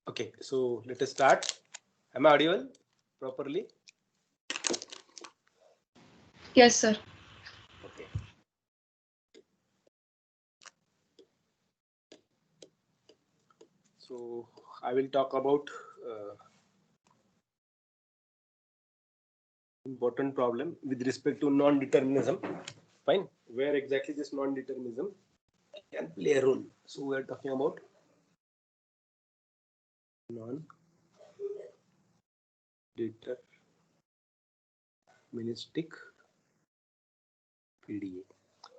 Okay, so let us start. Am I audible properly? Yes, sir. Okay. So I will talk about important problem with respect to non-determinism. Fine. Where exactly this non-determinism can play a role. So we are talking about non-deterministic PDA.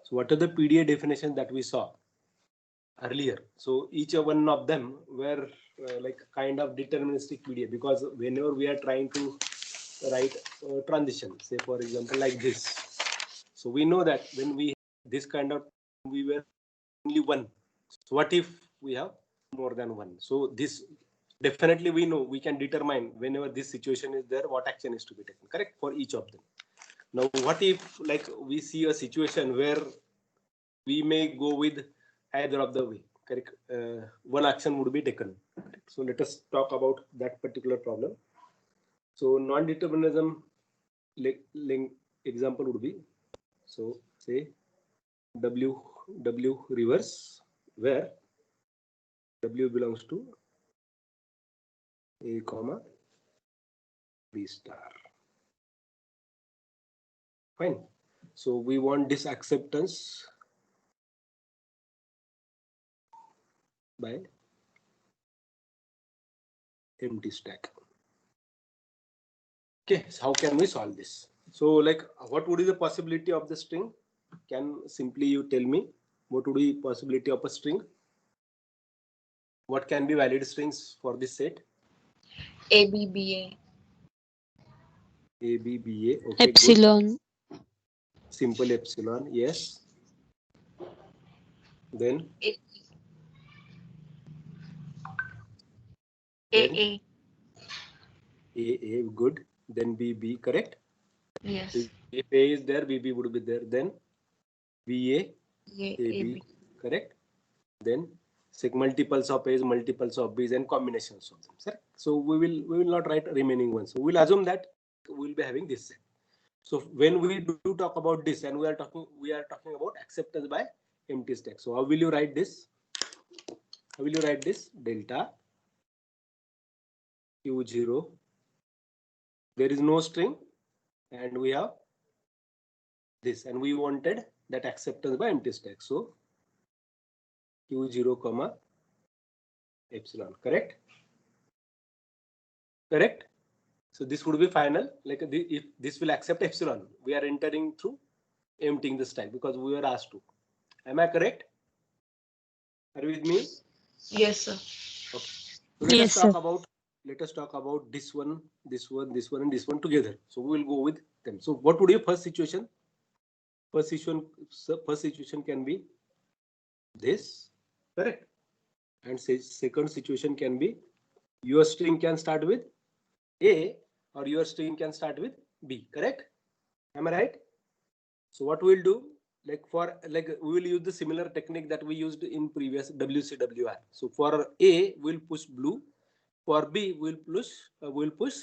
So what are the PDA definitions that we saw earlier? So each one of them were like kind of deterministic PDA, because whenever we are trying to write transition, say for example like this, so we know that when we this kind of we were only one. So what if we have more than one? So this definitely we know we can determine whenever this situation is there what action is to be taken, correct, for each of them. Now what if like we see a situation where we may go with either of the way, correct, one action would be taken. So let us talk about that particular problem. So non-determinism link example would be, so say W reverse, where W belongs to A comma B star. Fine. So we want this acceptance by empty stack. Okay, so how can we solve this? So like what would be the possibility of the string? Can simply you tell me what would be possibility of a string? What can be valid strings for this set? ABBA. A, B, B, A. Okay, Epsilon. good. Simple epsilon, yes. Then AA. A, good. Then B, B, correct? Yes. If A is there, B, B would be there. Then B, A, A, B, AB. correct? Then multiples of A's, multiples of B's, and combinations of them. Sir. So we will not write remaining ones. So we'll assume that we'll be having this set. So when we do talk about this, and we are talking about acceptance by empty stack. So how will you write this? How will you write this? Delta Q0. There is no string, and we have this, and we wanted that acceptance by empty stack. So Q0 comma epsilon, correct? Correct. So this would be final. Like if this will accept epsilon, we are entering through emptying the stack because we were asked to. Am I correct? Are you with me? Yes, sir. Okay. So let us Yes, talk sir. about this one, this one, this one, and this one together. So we will go with them. So what would be first situation? First situation can be this, correct? And say second situation can be your string can start with A or your string can start with B, correct? Am I right? So what we'll do, like for like we will use the similar technique that we used in previous WCWR. So for A we'll push blue, for B we'll push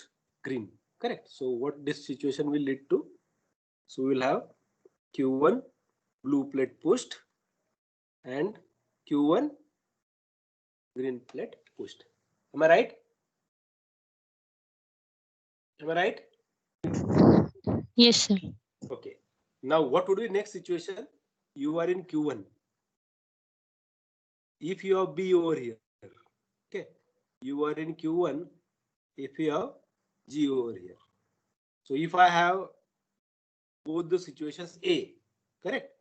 green, correct? So what this situation will lead to? So we'll have Q1 blue plate pushed and Q1 green plate pushed. Am I right? Am I right? Yes, sir. Okay. Now what would be next situation? You are in Q1. If you have B over here, okay, you are in Q1 if you have G over here. So if I have both the situations A, correct?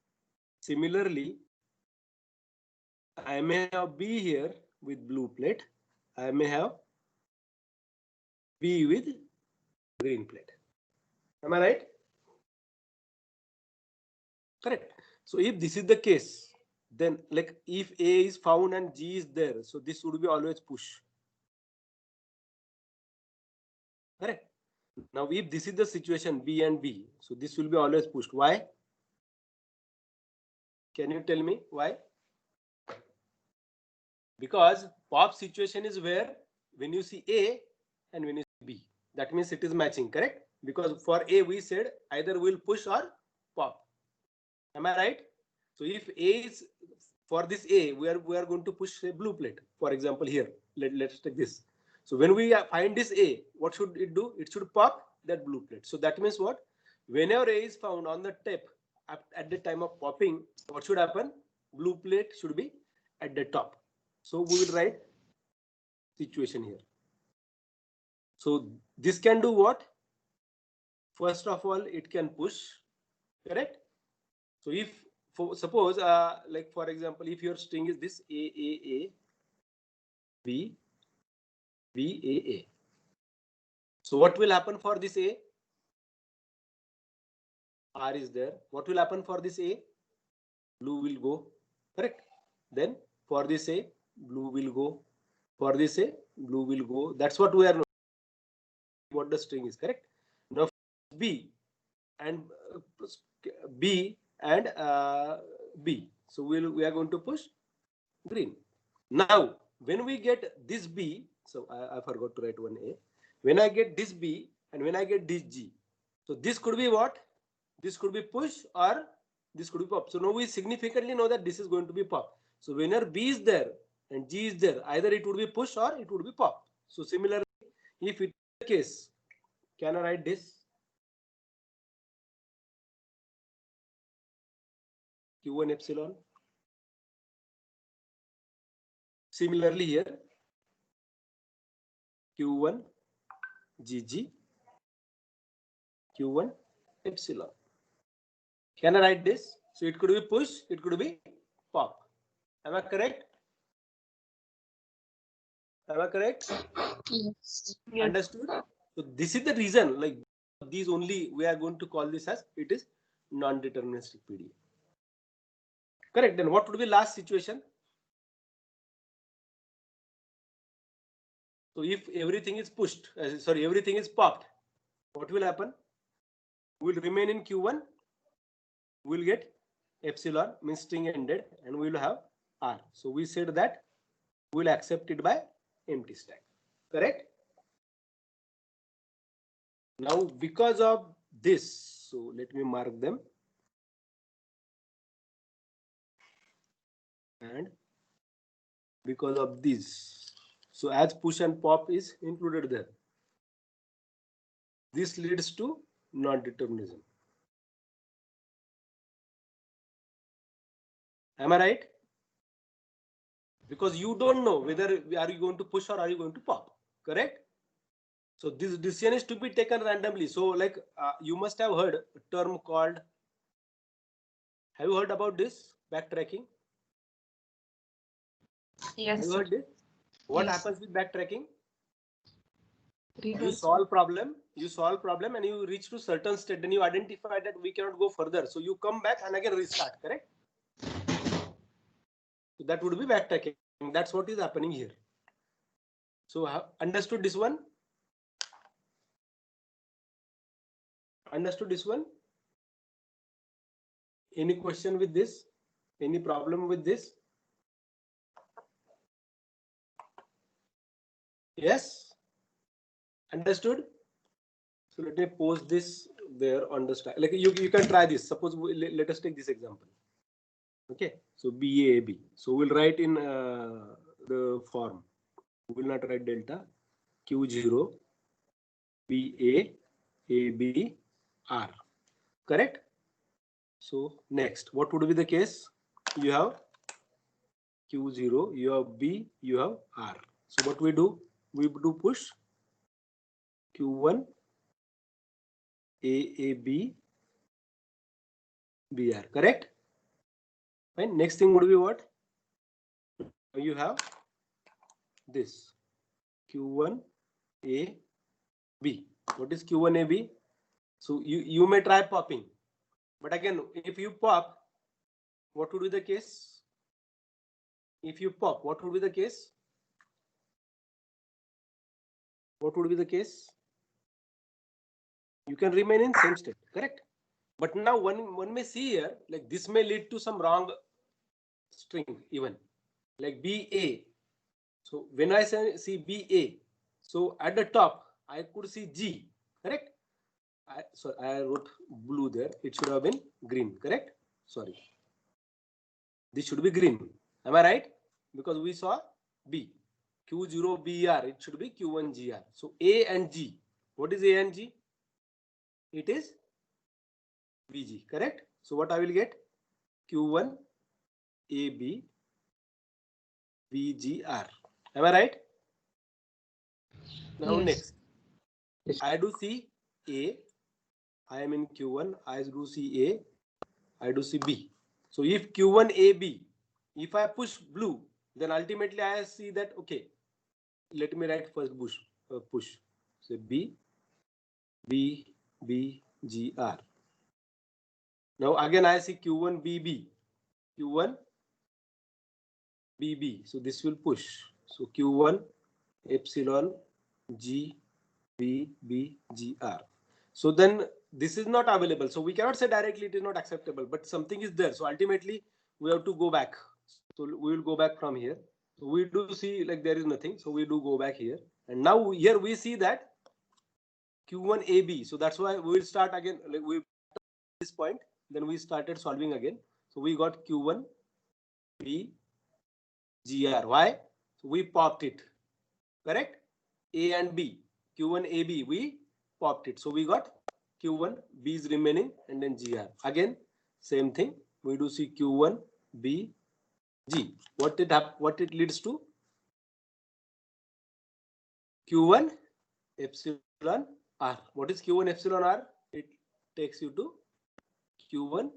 Similarly, I may have B here with blue plate. I may have B with green plate. Am I right? Correct. So if this is the case, then like if A is found and G is there, so this would be always push. Correct. Now if this is the situation B and B, so this will be always pushed. Why? Can you tell me why? Because pop situation is where when you see A and when you see B, that means it is matching, correct? Because for A we said either we'll push or pop. Am I right? So if A is, for this A, we are going to push a blue plate. For example, here, let's take this. So when we find this A, what should it do? It should pop that blue plate. So that means what? Whenever A is found on the tip at the time of popping, what should happen? Blue plate should be at the top. So we will write situation here. So this can do what? First of all, it can push, correct? So if suppose like for example, if your string is this A B B A. So what will happen for this A? R is there. What will happen for this A? Blue will go, correct? Then for this A, blue will go. For this A, blue will go. That's what we are knowing. What the string is, correct? Now B and B and B. So we are going to push green. Now when we get this B, so I forgot to write one A. When I get this B and when I get this G, so this could be what? This could be push or this could be pop. So now we significantly know that this is going to be pop. So whenever B is there and G is there, either it would be push or it would be pop. So similarly, if it is the case, can I write this? Q1 epsilon. Similarly here, Q1 GG, Q1 epsilon. Can I write this? So it could be push, it could be pop. Am I correct? Am I correct? Yes. Understood? So this is the reason, like these only we are going to call this as it is non-deterministic PDA. Correct. Then what would be last situation? So if everything is pushed, everything is popped, what will happen? We will remain in Q1. We will get epsilon, means string ended, and we will have R. So we said that we will accept it by empty stack. Correct? Now because of this, so let me mark them. And because of this, so as push and pop is included there, this leads to non-determinism. Am I right? Because you don't know whether are you going to push or are you going to pop, correct? So this decision is to be taken randomly. So like you must have heard a term called, have you heard about this backtracking? Yes, have you sir. heard this? What Yes. happens with backtracking? You Reverse. solve problem and you reach to certain state, then you identify that we cannot go further, so you come back and again restart, correct? So that would be backtracking. That's what is happening here. So understood this one? Understood this one? Any question with this? Any problem with this? Yes? Understood? So let me post this there on the stack. Like you can try this. Suppose let us take this example. Okay. So BAB. So we'll write in the form. We will not write delta. Q0 BA AB R. Correct? So next, what would be the case? You have Q0, you have B, you have R. So what we do? We do push Q1 AAB BR. Correct? Fine. Next thing would be what? You have this Q1 AB. What is Q1 AB? So you may try popping, but again, if you pop, what would be the case? If you pop, what would be the case? What would be the case? You can remain in same state, correct? But now one may see here, like this may lead to some wrong string even, like BA. So when I see BA, So at the top, I could see G, correct? I wrote blue there. It should have been green, correct? Sorry. This should be green. Am I right? Because we saw B. Q0BR, it should be Q1GR. So A and G. What is A and G? It is VG, correct? So what I will get? Q1 AB VGR. Am I right? Now Yes. next, I do see A. I am in Q1. I do see A. I do see B. So if Q1 AB, if I push blue, then ultimately I see that, okay, let me write first push. So B, B, B, G, R. Now again I see Q1 BB, Q1 BB. So this will push. So Q1 epsilon G B B G R. So then this is not available. So we cannot say directly it is not acceptable, but something is there. So ultimately we have to go back. So we will go back from here. So we do see like there is nothing. So we do go back here. And now here we see that Q1 AB. So that's why we will start again. Like we this point, then we started solving again. So we got Q1 B GR. Why? So we popped it. Correct? A and B. Q1 AB. We popped it. So we got Q1 B is remaining and then GR. Again, same thing. We do see Q1 B G. What it leads to? Q1 epsilon R. What is Q1 epsilon R? It takes you to Q1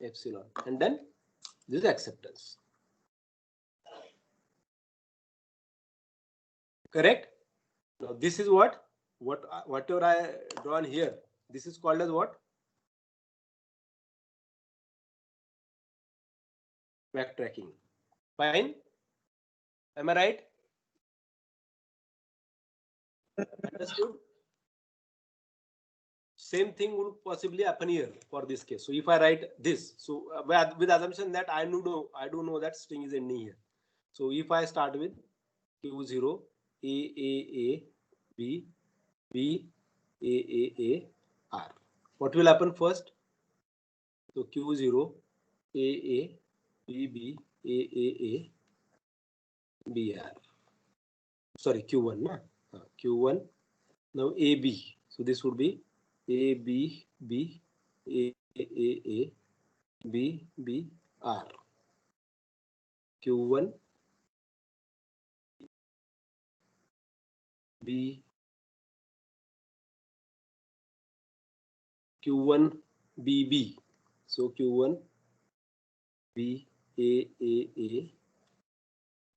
epsilon and then this is acceptance. Correct? Now this is whatever I drawn here. This is called as what? Backtracking. Fine. Am I right? Understood? Same thing would possibly happen here for this case. So if I write this, so with assumption that I do know that string is ending here. So if I start with Q0 A B B A R, what will happen first? So Q0 A B A B R. Sorry, Q1, na? Q1. Now AB. So this would be A B B A B B R. Q1 B Q1 BB. So Q1 B A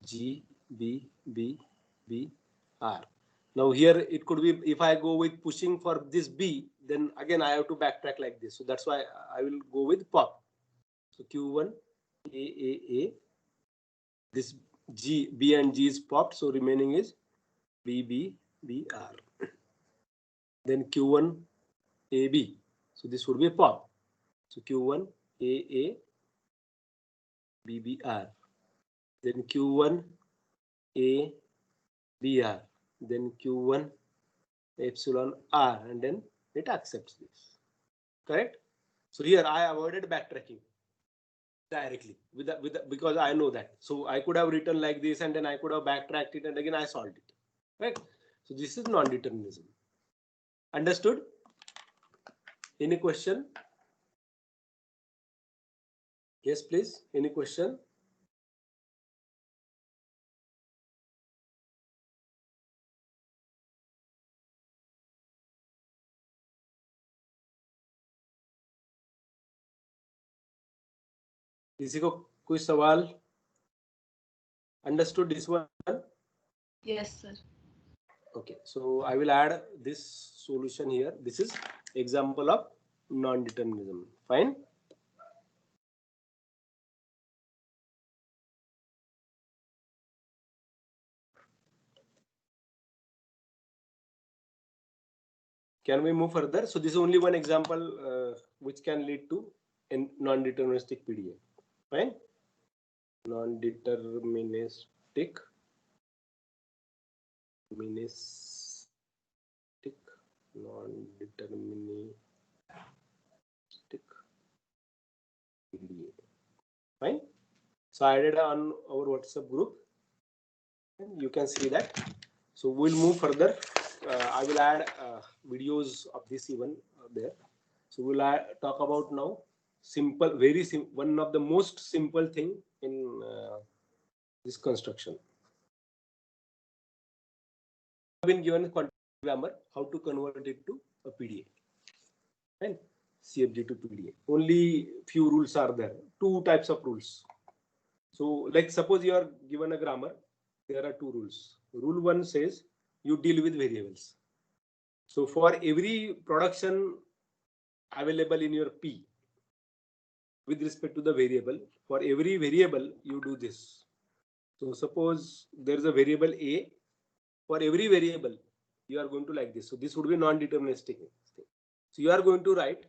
G B B B R. Now here it could be, if I go with pushing for this B, then again I have to backtrack like this. So that's why I will go with pop. So Q1 A. This G B and G is popped. So remaining is B R. Then Q1 AB. So this would be pop. So Q1 A B R. Then Q1 A B R. Then Q1 epsilon R, and then it accepts this. Correct? So here I avoided backtracking directly because I know that. So I could have written like this and then I could have backtracked it and again I solved it. Right? So this is non-determinism. Understood? Any question? Yes, please. Any question? किसी को कोई सवाल? Understood this one? Yes, sir. Okay, so I will add this solution here. This is example of non-determinism. Fine. Can we move further? So this is only one example which can lead to a non-deterministic PDA. Fine. Non-deterministic non-deterministic PDA. Fine. So I added on our WhatsApp group. You can see that. So we'll move further. I will add videos of this even there. So we'll talk about now simple, very simple, one of the most simple thing in this construction. Been given quantity grammar, how to convert it to a PDA, and CFG to PDA. Only few rules are there. Two types of rules. So, like suppose you are given a grammar, there are two rules. Rule 1 says you deal with variables. So for every production available in your P with respect to the variable, for every variable you do this. So suppose there is a variable A. For every variable, you are going to like this. So this would be non-deterministic thing. So you are going to write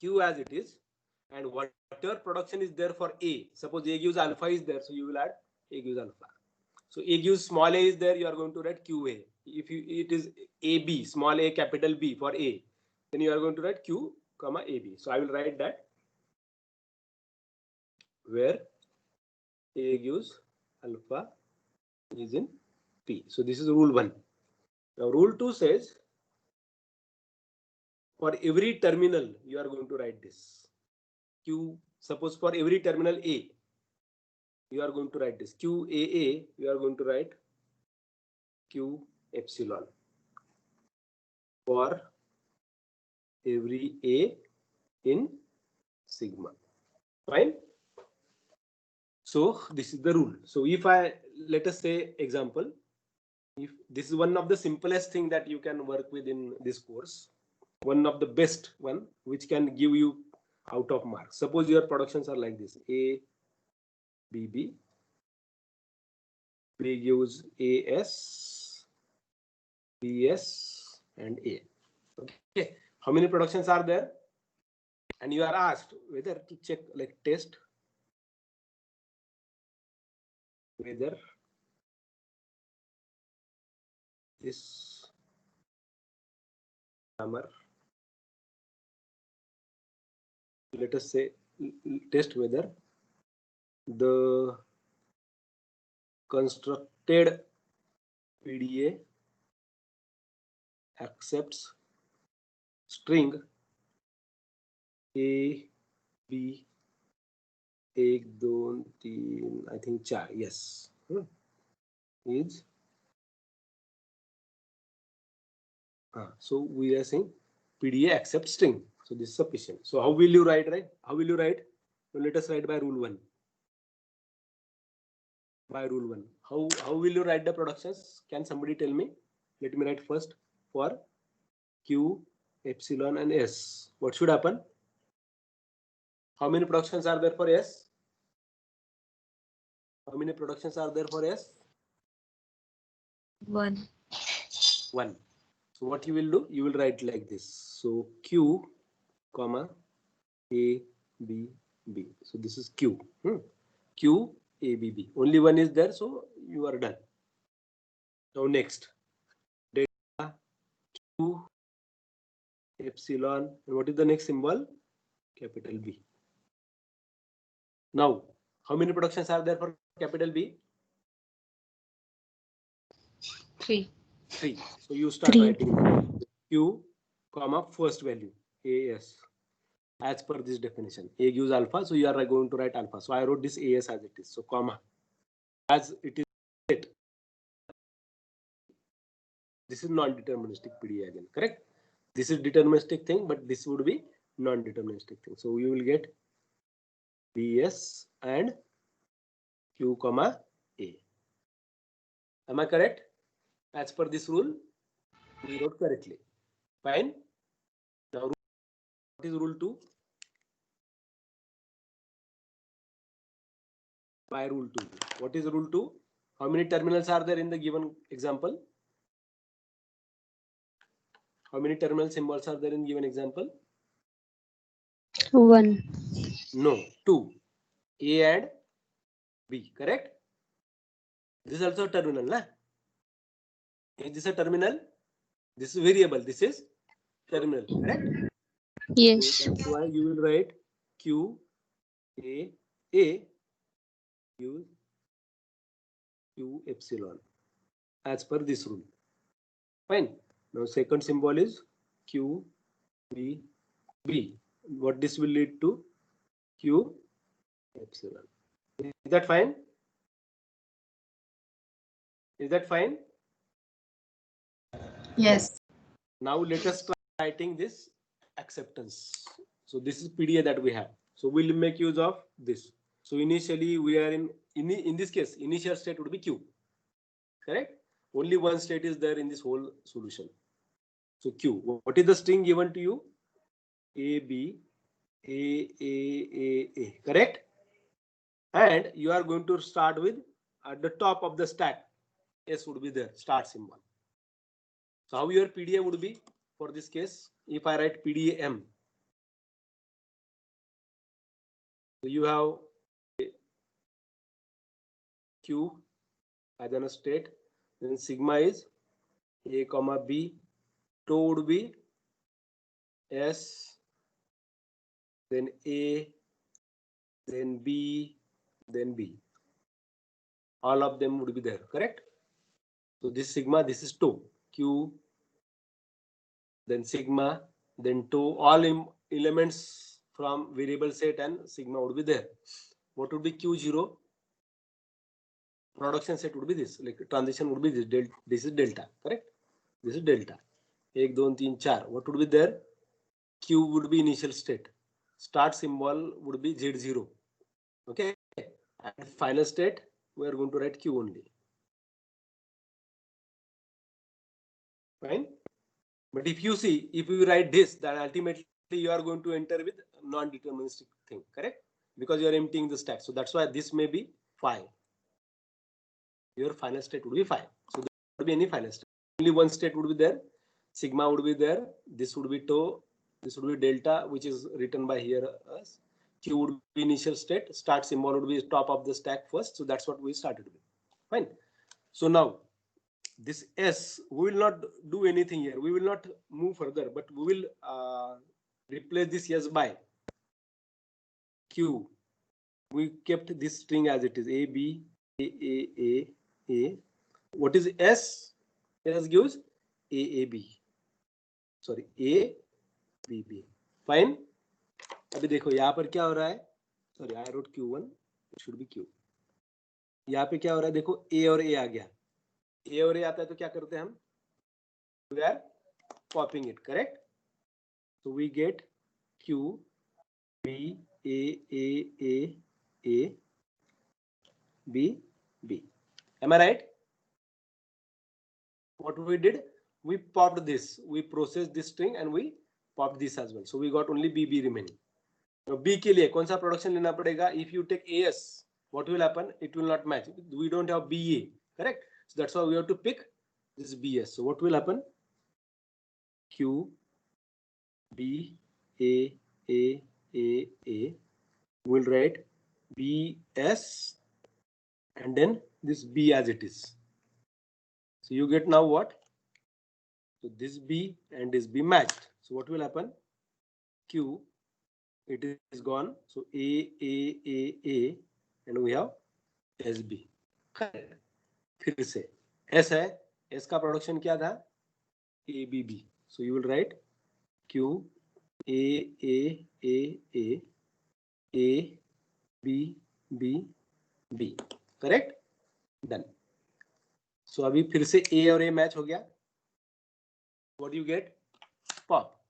Q as it is, and whatever production is there for A. Suppose A gives alpha is there, so you will add A gives alpha. So A gives small a is there, you are going to write QA. If it is AB, small a, capital B for A, then you are going to write Q, comma AB. So I will write that where A gives alpha is in P. So this is rule 1. Now rule 2 says for every terminal you are going to write this Q. Suppose for every terminal A you are going to write this QAA, you are going to write Q epsilon for every A in sigma. Fine. So this is the rule. So if I let us say example, if this is one of the simplest thing that you can work with in this course, one of the best one which can give you out of marks. Suppose your productions are like this: A, B, B. B gives AS, BS, and A. Okay. How many productions are there? And you are asked whether to check, like test whether this grammar, let us say, test whether the constructed PDA accepts string A, B, 1, 2, 3, I think 4, yes, is so we are saying PDA accepts string. So this is sufficient. So how will you write, right? How will you write? So let us write by rule 1. By rule 1. How will you write the productions? Can somebody tell me? Let me write first for Q, epsilon, and S. What should happen? How many productions are there for S? How many productions are there for S? 1. 1. So what you will do? You will write like this. So Q, comma A, B, B. So this is Q. Q, A, B, B. Only one is there, so you are done. Now next, data Q, epsilon, and what is the next symbol? Capital B. Now, how many productions are there for capital B? 3. 3. So you start 3. writing Q, comma first value AS. As per this definition, A gives alpha, so you are going to write alpha. So I wrote this AS as it is. So comma, as it is set. This is non-deterministic PDA again, correct? This is deterministic thing, but this would be non-deterministic thing. So you will get BS and Q, comma A. Am I correct? As per this rule, we wrote correctly. Fine. Now, what is rule 2? By rule 2. What is rule 2? How many terminals are there in the given example? How many terminal symbols are there in given example? 1. No, 2. A and B, correct? This is also a terminal, na? Is this a terminal? This is variable. This is terminal. Correct? Yes. So that's why you will write Q A Q Q epsilon as per this rule. Fine. Now second symbol is Q B B. What this will lead to? Q epsilon. Is that fine? Is that fine? Yes. Now let us try writing this acceptance. So this is PDA that we have. So we'll make use of this. So initially we are in this case, initial state would be Q. Correct? Only one state is there in this whole solution. So Q. What is the string given to you? A, B, A. Correct? And you are going to start with at the top of the stack. S would be there, start symbol. So how your PDA would be for this case? If I write PDA M, so you have Q as a state, then sigma is A comma B, tau would be S, then A, then B, then B. All of them would be there, correct? So this sigma, this is tau, Q, then sigma, then tau, all elements from variable set and sigma would be there. What would be Q0? Production set would be this, like transition would be this, this is delta, correct? This is delta. 1, 2, 3, 4. What would be there? Q would be initial state. Start symbol would be Z0. Okay. And final state, we are going to write Q only. Fine. But if you see, if you write this, then ultimately you are going to enter with non-deterministic thing, correct? Because you are emptying the stack. So that's why this may be 5. Your final state would be 5. So there would be any final state. Only one state would be there. Sigma would be there. This would be tau. This would be delta, which is written by here as Q would be initial state. Start symbol would be top of the stack first. So that's what we started with. Fine. So now this S, we will not do anything here. We will not move further, but we will replace this S by Q. We kept this string as it is. A, B, A. What is S? S gives AAB. Sorry, ABB. Fine. अभी देखो यहाँ पर क्या हो रहा है? Sorry, I wrote Q1. It should be Q. यहाँ पे क्या हो रहा है? देखो A और A आ गया. A और A आता है तो क्या करते हैं हम? We are copying it, correct? So we get Q, B, A, B, B. Am I right? What we did? We popped this. We processed this string and we popped this as well. So we got only BB remaining. Now B के लिए कौन सा production लेना पड़ेगा? If you take AS, what will happen? It will not match. We don't have BA, correct? So that's why we have to pick this BS. So what will happen? Q, B, A. We'll write BS and then this B as it is. So you get now what? So this B and this B matched. So what will happen? Q, it is gone. So A and we have SB. Correct. फिर से S है. S का production क्या था? ABB. So you will write Q A B. Correct? Done. So अभी फिर से A और A मैच हो गया. What do you get? Pop.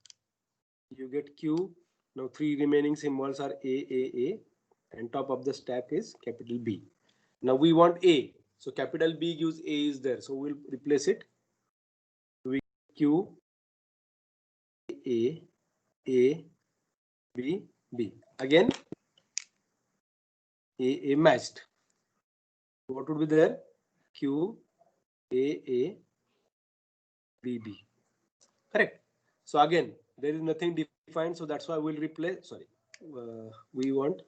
You get Q. Now 3 remaining symbols are A, and top of the stack is capital B. Now we want A. So capital B gives A is there. So we'll replace it. We Q A B. Again A matched. What would be there? Q A B. Correct. So again, there is nothing defined. So that's why we'll replace. Sorry, we want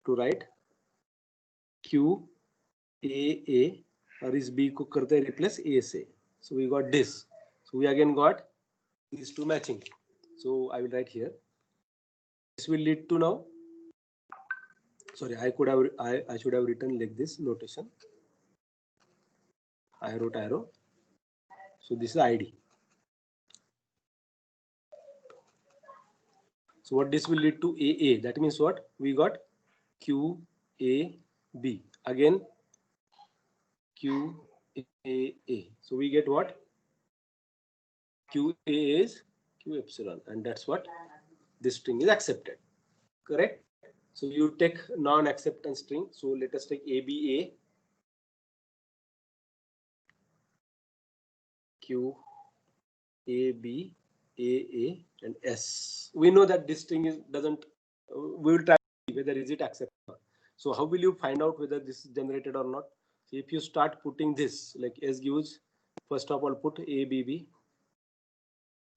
to write Q A और इस B को करते replace A से. So we got this. So we again got these two matching. So I will write here. This will lead to now. Sorry, I should have written like this notation. I wrote arrow. So this is ID. So what this will lead to AA. That means what? We got QAB. Again QAA. So we get what? QA is Q epsilon, and that's what this string is accepted. Correct? So you take non-acceptance string. So let us take ABA, Q, AB, AA, and S. We know that this string is doesn't. We will try whether is it accepted or not. So how will you find out whether this is generated or not? So if you start putting this, like S gives, first of all put ABB,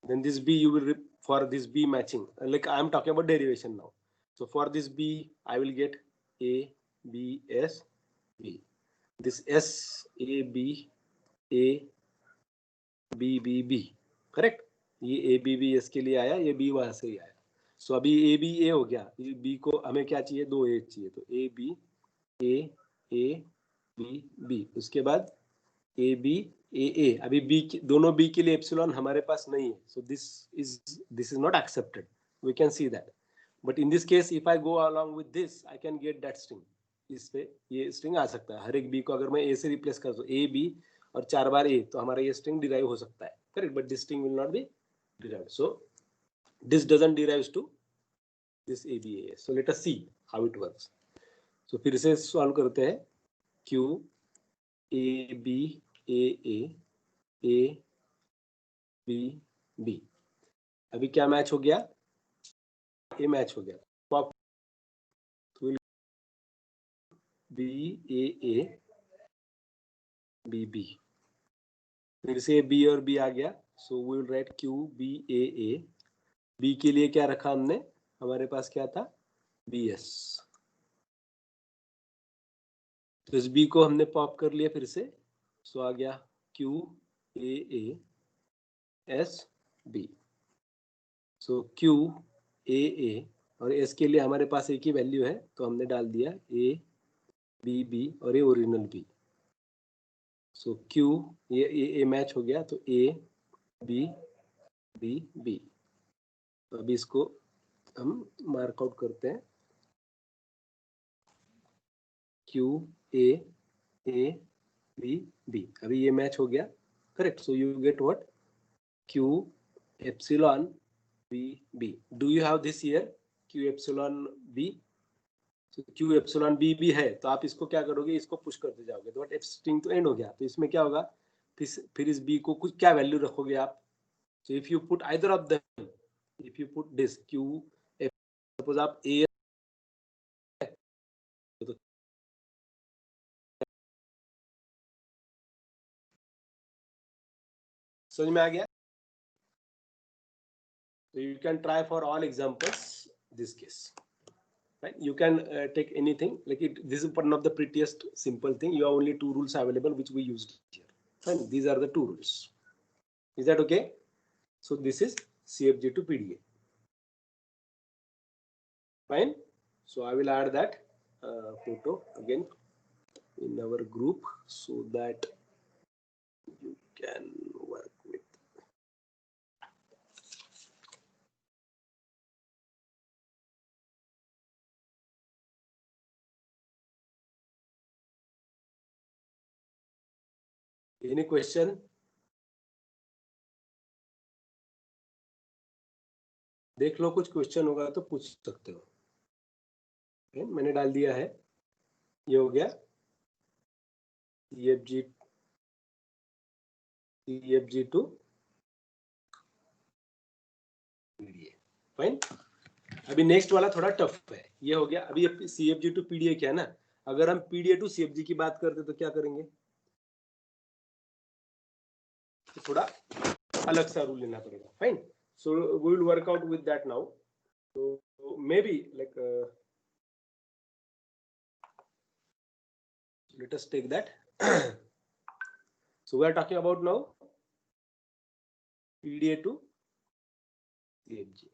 then this B you will for this B matching. Like I am talking about derivation now. So for this B, I will get A, B, S, B. This S, A, B, A, B, B, B. Correct? ये ए B B S के लिए आया, ये B वहां से ही आया. सो अभी ए B ए हो गया. ये बी को हमें क्या चाहिए? दो ए चाहिए. तो ए बी बी. उसके बाद ए बी ए. अभी बी दोनों बी के लिए एप्सिलॉन हमारे पास नहीं है. So this is not accepted. We can see that. But in this case if I go along with this, I can get that string. इस पे ये स्ट्रिंग आ सकता है. हर एक बी को अगर मैं ए से रिप्लेस कर दूं, ए बी और 4 बार ए, तो हमारा ये स्ट्रिंग डिराइव हो सकता है. Correct? But this string will not be derived. So this doesn't derives to this A B A. So let us see how it works. So फिर से सॉल्व करते हैं. Q A B A B B. अभी क्या match हो गया? A match हो गया. Pop B A B B. फिर से बी और बी आ गया. So we will write Q B A. B के लिए क्या रखा हमने? हमारे पास क्या था? B S. तो इस बी को हमने पॉप कर लिया फिर से. सो आ गया Q A S B. So Q A और एस के लिए हमारे पास एक ही वैल्यू है, तो हमने डाल दिया ए बी बी और ये ओरिजिनल बी. सो क्यू ये मैच हो गया. तो ए बी बी बी. अभी इसको हम मार्कआउट करते हैं. Q A B B. अभी ये मैच हो गया. Correct? So you get what? Q epsilon B B. Do you have this here? Q epsilon B. Q epsilon B भी है, तो आप इसको क्या करोगे? इसको पुश करते जाओगे. तो एफ स्ट्रिंग तो एंड हो गया. तो इसमें क्या होगा? फिर इस बी को कुछ क्या वैल्यू रखोगे आप? So if you put either of them, if you put this Q F, suppose आप ए, तो समझ में आ गया? So you can try for all examples this case. Right? You can take anything like it. This is one of the prettiest simple thing. You have only two rules available which we used here. And these are the two rules. Is that okay? So this is CFG to PDA. Fine. So I will add that photo again in our group so that you can work with. Any question? देख लो, कुछ question होगा तो पूछ सकते हो. मैंने डाल दिया है. ये हो गया CFG to PDA. फाइन. अभी नेक्स्ट वाला थोड़ा टफ है. ये हो गया. अभी CFG to PDA क्या है ना, अगर हम PDA to CFG की बात करते तो क्या करेंगे? तो थोड़ा अलग सा रूल लेना पड़ेगा. Fine. So we will work out with that now. So maybe like let us take that. So we are talking about now PDA to CFG.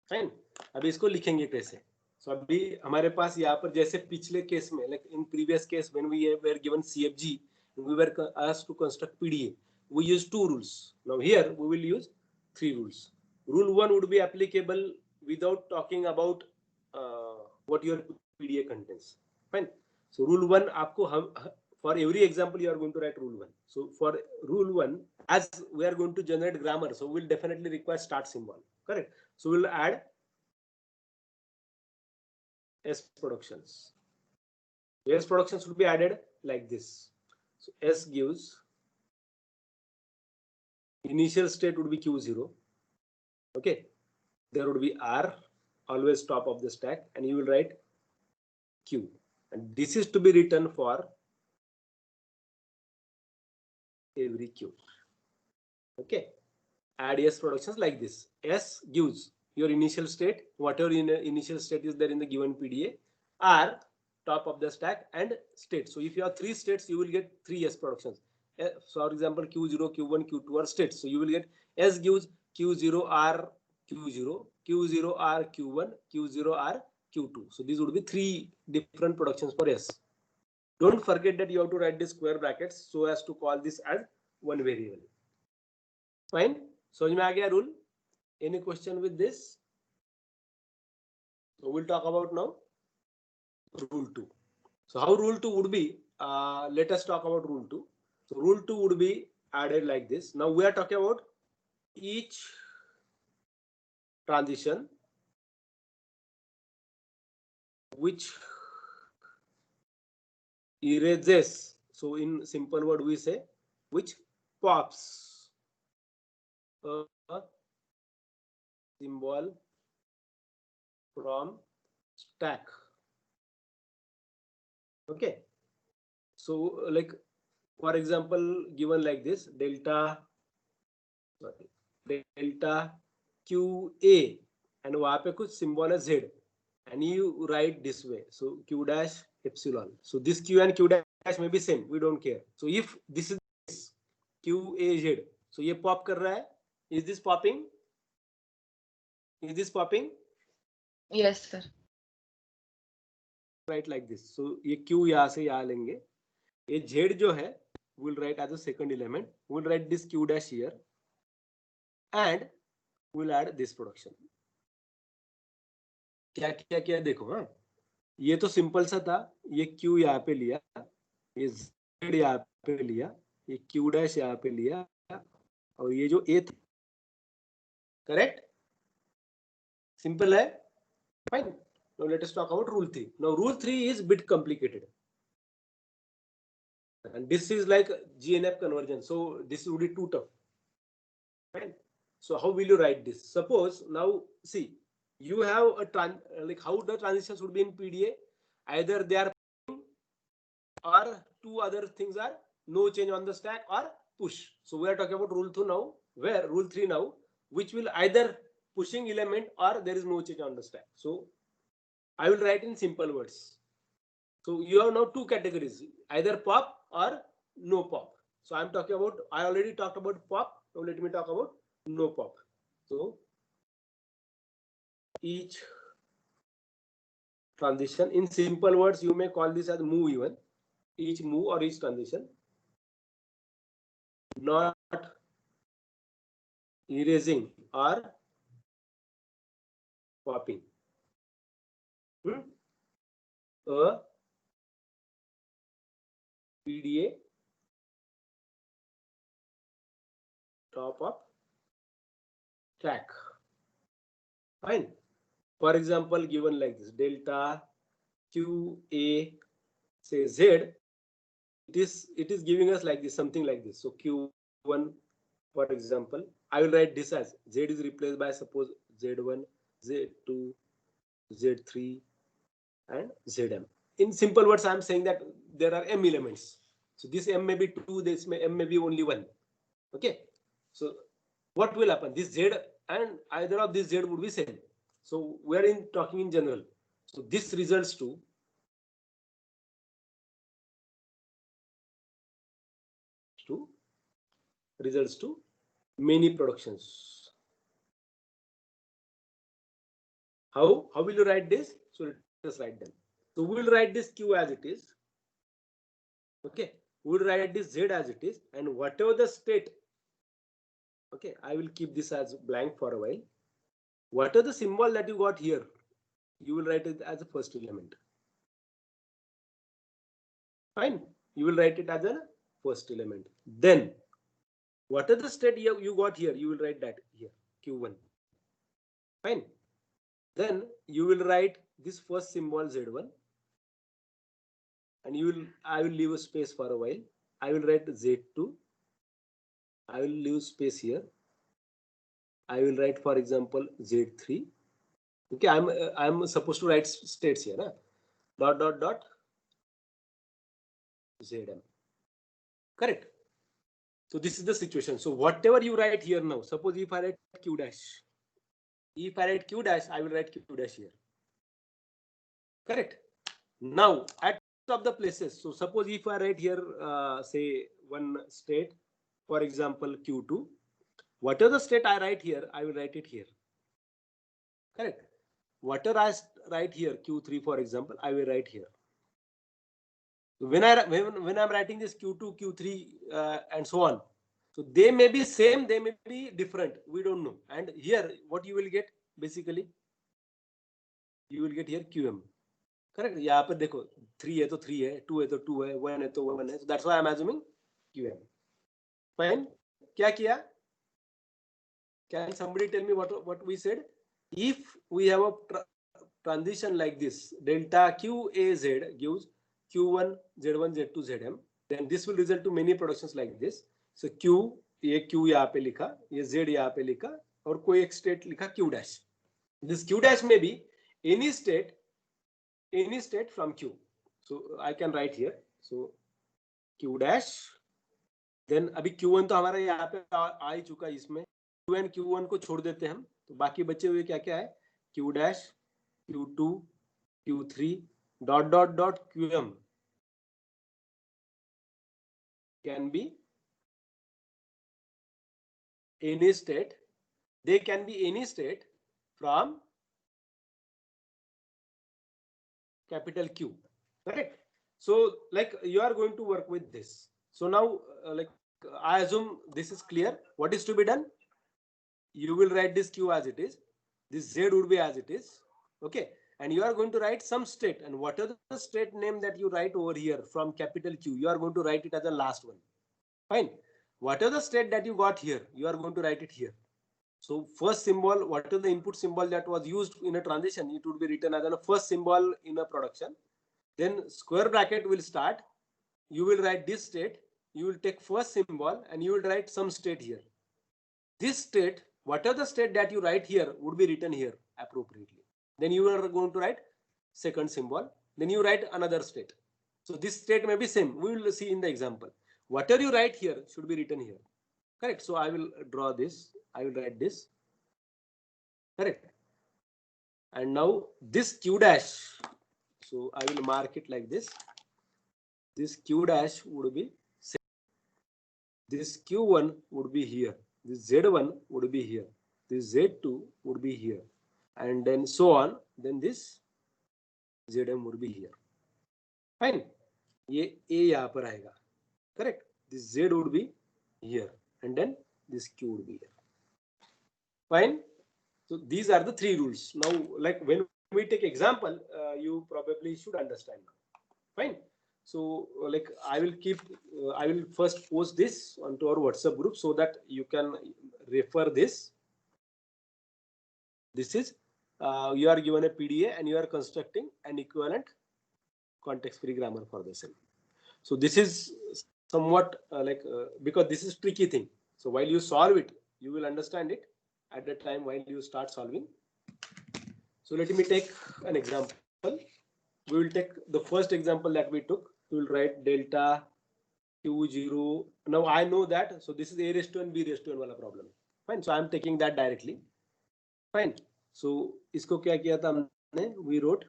Fine, अभी इसको लिखेंगे कैसे। सो अभी हमारे पास यहाँ पर जैसे पिछले केस में, like in previous case when we were given CFG, we were asked to construct PDA. We use two rules. Now here we will use three rules. Rule 1 would be applicable without talking about what your PDA contains. Fine. So rule 1 आपको हम for every example you are going to write rule 1. So for rule 1, as we are going to generate grammar, so we'll definitely require start symbol. Correct. So we'll add S productions. S productions will be added like this. So S gives initial state would be Q0. Okay. There would be R always top of the stack, and you will write Q. And this is to be written for every Q. Okay. Add S productions like this. S gives your initial state, whatever initial state is there in the given PDA, R top of the stack and state. So if you have three states, you will get three S productions. So for example, Q0, Q1, Q2 are states. So you will get S gives Q0R Q0, Q0R Q1, Q0R Q2. So these would be three different productions for S. Don't forget that you have to write the square brackets so as to call this as one variable. Fine. समझ में आ गया rule? Any question with this? So we'll talk about now rule 2. So how rule 2 would be? Let us talk about rule 2. So rule 2 would be added like this. Now we are talking about each transition which erases. So in simple word we say which pops a symbol from stack. Okay. So like for example, given like this, delta QA and वहां पे कुछ symbol है Z, and you write this way. So Q dash epsilon. So this Q and Q dash may be same. We don't care. So if this is QAZ, so ये pop कर रहा है. Is this popping? Is this popping? Yes, sir. Write like this. So ये Q यहाँ से यहाँ लेंगे. ये Z जो है, we'll write as a second element. We'll write this Q dash here, and we'll add this production. क्या क्या क्या देखो. हाँ, ये तो सिंपल सा था. ये Q यहाँ पे लिया, ये Z यहाँ पे लिया, ये Q डैश यहाँ पे लिया, और ये जो A था. करेक्ट, सिंपल है. Fine. Now let us talk about rule 3. Now rule 3 is bit complicated, and this is like GNF conversion. So this would be too tough. Fine. So how will you write this? Suppose now see, you have a like how the transitions would be in PDA. Either they are or two other things are no change on the stack or push. So we are talking about rule 2 now, where rule 3 now, which will either pushing element or there is no change on the stack. So I will write in simple words. So you have now two categories, either pop or no pop. So I'm talking about, I already talked about pop. Now let me talk about no pop. So each transition, in simple words, you may call this as move even. Each move or each transition not erasing or popping a PDA top of track. Fine. For example, given like this, delta QA say Z, it is giving us like this, something like this. So Q1, for example, I will write this as Z is replaced by suppose Z1, Z2, Z3, and Zm. In simple words, I am saying that there are m elements. So this m may be 2, this m may be only 1. Okay. So what will happen? This Z and either of these Z would be same. So we are talking in general. So this results to many productions. How will you write this? So let us write them. So we will write this Q as it is. Okay, we will write this Z as it is, and whatever the state. Okay, I will keep this as blank for a while. Whatever the symbol that you got here, you will write it as a first element. Fine, you will write it as a first element. Then what are the state you got here, you will write that here, Q1. Fine, then you will write this first symbol Z1, and I will leave a space for a while. I will write Z2. I will leave space here. I will write, for example, Z3. Okay, I'm supposed to write states here. Huh? Dot dot dot Zm. Correct. So this is the situation. So whatever you write here now, suppose if I write Q dash, if I write Q dash, I will write Q dash here. Correct. Now at of the places. So suppose if I write here, say one state, for example, Q2. Whatever the state I write here, I will write it here. Correct. Whatever I write here, Q3, for example, I will write here. When I'm writing this Q2, Q3, and so on, so they may be same, they may be different. We don't know. And here, what you will get basically, you will get here QM. Correct. यहाँ पर देखो 3 है तो 3 है, 2 है तो 2 है, 1 है तो 1 है. So that's why I'm assuming QM. Fine. क्या किया? Can somebody tell me what we said? If we have a transition like this, delta QAZ gives Q1, Z1, Z2, Zm, then this will result to many productions like this. So Q, ये Q यहाँ पे लिखा, ये Z यहाँ पे लिखा, और कोई एक state लिखा Q dash. This Q dash may be any state from Q. So I can write here. So Q dash. Then अभी Q1 तो हमारा यहाँ पे आ ही चुका है इसमें. Q1 Q1 को छोड़ देते हम, तो बाकी बचे हुए क्या क्या है? Q dash, Q2, Q3, dot dot dot QM can be any state. They can be any state from capital Q. Correct. So like you are going to work with this. So now like I assume this is clear. What is to be done? You will write this Q as it is. This Z would be as it is. Okay. And you are going to write some state, and whatever the state name that you write over here from capital Q, you are going to write it as the last one. Fine. Whatever the state that you got here, you are going to write it here. So first symbol, whatever the input symbol that was used in a transition, it would be written as a first symbol in a production. Then square bracket will start. You will write this state. You will take first symbol and you will write some state here. This state, whatever the state that you write here, would be written here appropriately. Then you are going to write second symbol. Then you write another state. So this state may be same. We will see in the example. Whatever you write here should be written here. Correct. So I will draw this. I will write this. Correct. And now this Q dash. So I will mark it like this. This Q dash would be same. This Q1 would be here. This Z1 would be here. This Z2 would be here. And then so on. Then this Zm would be here. Fine. ये A यहाँ पर आएगा. Correct. This Z would be here. And then this Q would be here. Fine. So these are the three rules. Now, like when we take example, you probably should understand now. Fine. So like I will first post this onto our WhatsApp group so that you can refer this. This is you are given a PDA and you are constructing an equivalent context-free grammar for the same. So this is somewhat because this is tricky thing. So while you solve it, you will understand it at the time while you start solving. So let me take an example. We will take the first example that we took. We will write delta Q0. Now I know that. So this is A raised to n, B raised to n wala problem. Fine. So I am taking that directly. Fine. So इसको क्या किया था हमने? We wrote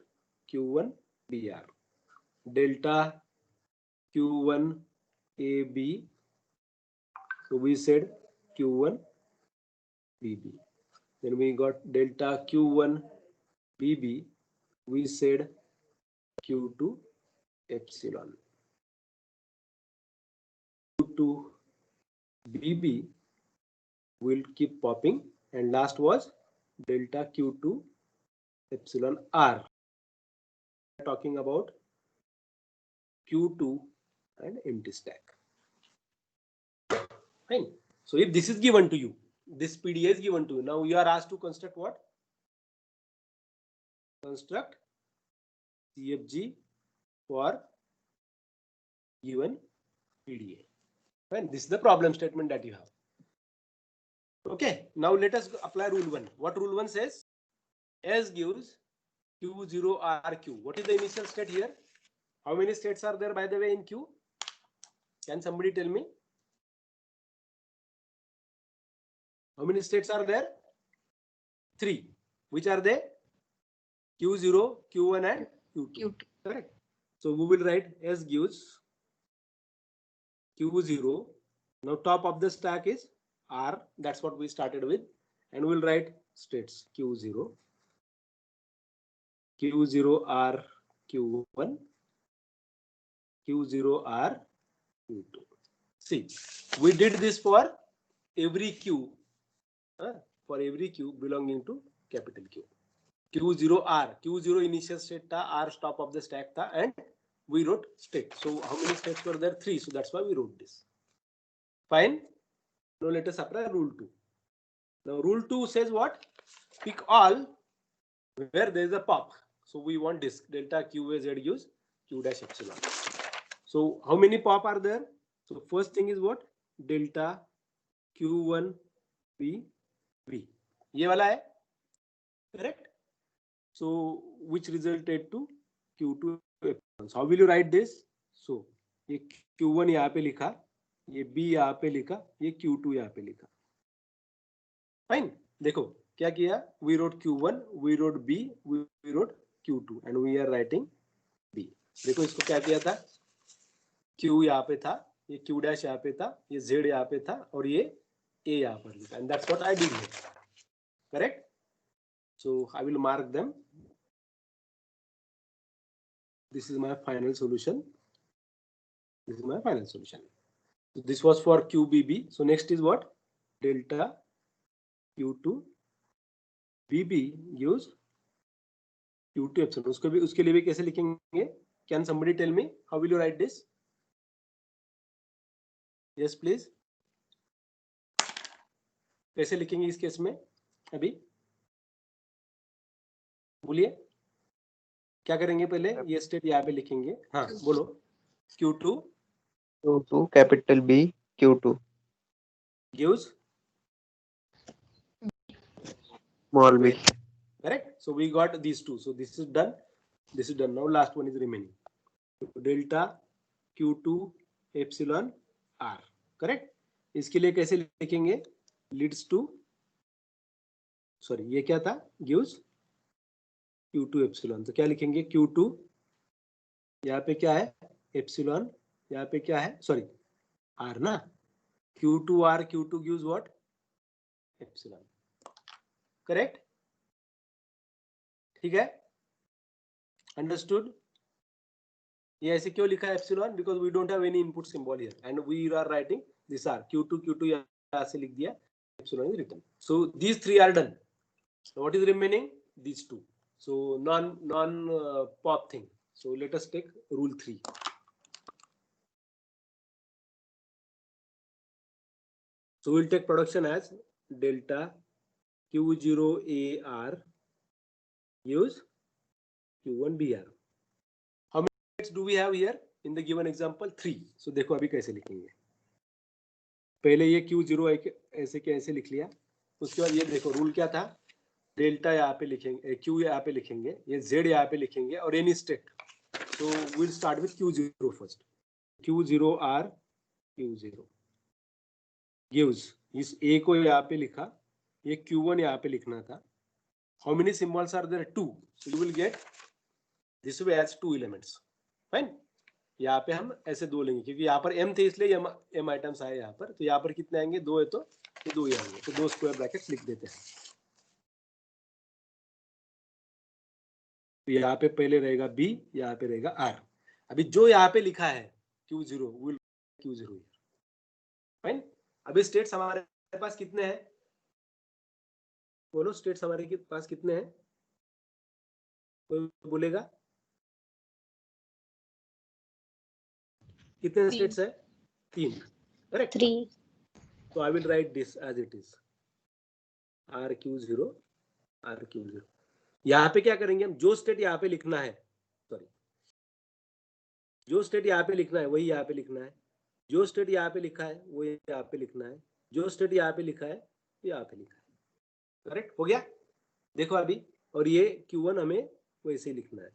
Q1 BR delta Q1 AB. So we said Q1 BB. Then we got delta Q1 BB. We said Q2 epsilon. Q2 BB will keep popping, and last was delta Q2 epsilon R. Talking about Q2 and empty stack. Fine. So if this is given to you, this PDA is given to you. Now you are asked to construct what? Construct CFG for given PDA. Fine. This is the problem statement that you have. Okay. Now let us apply rule 1. What rule 1 says? S gives Q0 RQ. What is the initial state here? How many states are there, by the way, in Q? Can somebody tell me? How many states are there? 3. Which are they? Q0, Q1 and Q2. Q2. Correct. So we will write S gives Q0. Now top of the stack is R. That's what we started with. And we'll write states Q0, Q0R Q1, Q0R Q2. See, we did this for every Q. For every Q belonging to capital Q. Q0R, Q0 initial state tha, R top of the stack tha, and we wrote state. So how many states were there? 3. So that's why we wrote this. Fine. Now let us apply rule 2. Now rule 2 says what? Pick all where there is a pop. So we want this delta QAZ gives Q dash epsilon. So how many pop are there? So first thing is what? Delta Q1 B V. ये वाला है, correct? So which resulted to Q2 epsilon. So how will you write this? So ये Q1 यहाँ पे लिखा, ये B यहाँ पे लिखा, ये Q2 यहाँ पे लिखा. Fine. देखो क्या किया? We wrote Q1, we wrote B, we wrote Q2, and we are writing B. देखो इसको क्या किया था? Q यहाँ पे था, ये Q dash यहाँ पे था, ये Z यहाँ पे था, और ये A यहाँ पर लिखा. And that's what I did here. Correct? So I will mark them. This is my final solution. This is my final solution. So this was for QBB. So next is what? Delta Q2 BB gives Q2 epsilon. उसके लिए भी कैसे लिखेंगे? Can somebody tell me how will you write this? Yes, please. कैसे लिखेंगे इस case में? अभी बोलिए क्या करेंगे? पहले ये स्टेट यहाँ पे लिखेंगे. हाँ बोलो. Q2 capital B Q2 gives small b. Correct. So we got these two. So this is done. This is done. Now last one is remaining. Delta Q2 epsilon R. Correct. इसके लिए कैसे लिखेंगे? Leads to, sorry, ये क्या था? Gives Q2 epsilon. तो क्या लिखेंगे? Q2 यहाँ पे क्या है? Epsilon. यहाँ पे क्या है? Sorry, R ना? Q2 R, Q2 gives what? Epsilon. Correct. ठीक है? Understood? ये ऐसे क्यों लिखा है epsilon? Because we don't have any input symbol here, and we are writing this R. Q2 यहाँ से लिख दिया. Epsilon is written. So these 3 are done. So what is remaining? These 2. So non pop thing. So let us take rule 3. So we'll take production as delta Q0AR use Q1 BR. How many states do we have here in the given example? 3. So देखो अभी कैसे लिखेंगे. पहले ये Q0 ऐसे के ऐसे लिख लिया. उसके बाद ये देखो रूल क्या था? डेल्टा यहाँ पे लिखेंगे, Q यहाँ पे लिखेंगे, ये Z यहाँ पे लिखेंगे, और any state. So we'll start with Q0 first. Q0R Q0 gives, इस A को यहाँ पे लिखा, ये Q1 यहाँ पे लिखना था. How many symbols are there? 2. So you will get this way as 2 elements. Fine. यहाँ पे हम ऐसे 2 लेंगे क्योंकि यहाँ पर m थे इसलिए m आइटम्स आए यहाँ पर, तो यहाँ पर कितने आएंगे 2 है तो ये 2 ही आएंगे, तो 2 स्क्वायर ब्रैकेट्स लिख देते हैं। तो यहाँ पे पहले रहेगा b, यहाँ पे रहेगा r। अभी जो यहाँ पे लिखा है Q0 विल Q0 फाइन। अभी स्टेट्स हमारे पास कितने हैं, बोलो स्टेट्स हमारे के पास कितने हैं, कोई बोलेगा कितने स्टेट्स है? 3, correct. 3. So I will write this as it is, RQ0 RQ0। यहाँ पे क्या करेंगे हम, जो स्टेट यहाँ पे लिखना है, सॉरी जो स्टेट यहाँ पे लिखना है वही यहाँ पे लिखना है, जो स्टेट यहाँ पे लिखा है वो यहाँ पे लिखना है, जो स्टेट यहाँ पे लिखा है यहाँ पे लिखा है, करेक्ट हो गया। देखो अभी, और ये Q1 हमें वैसे ही लिखना है।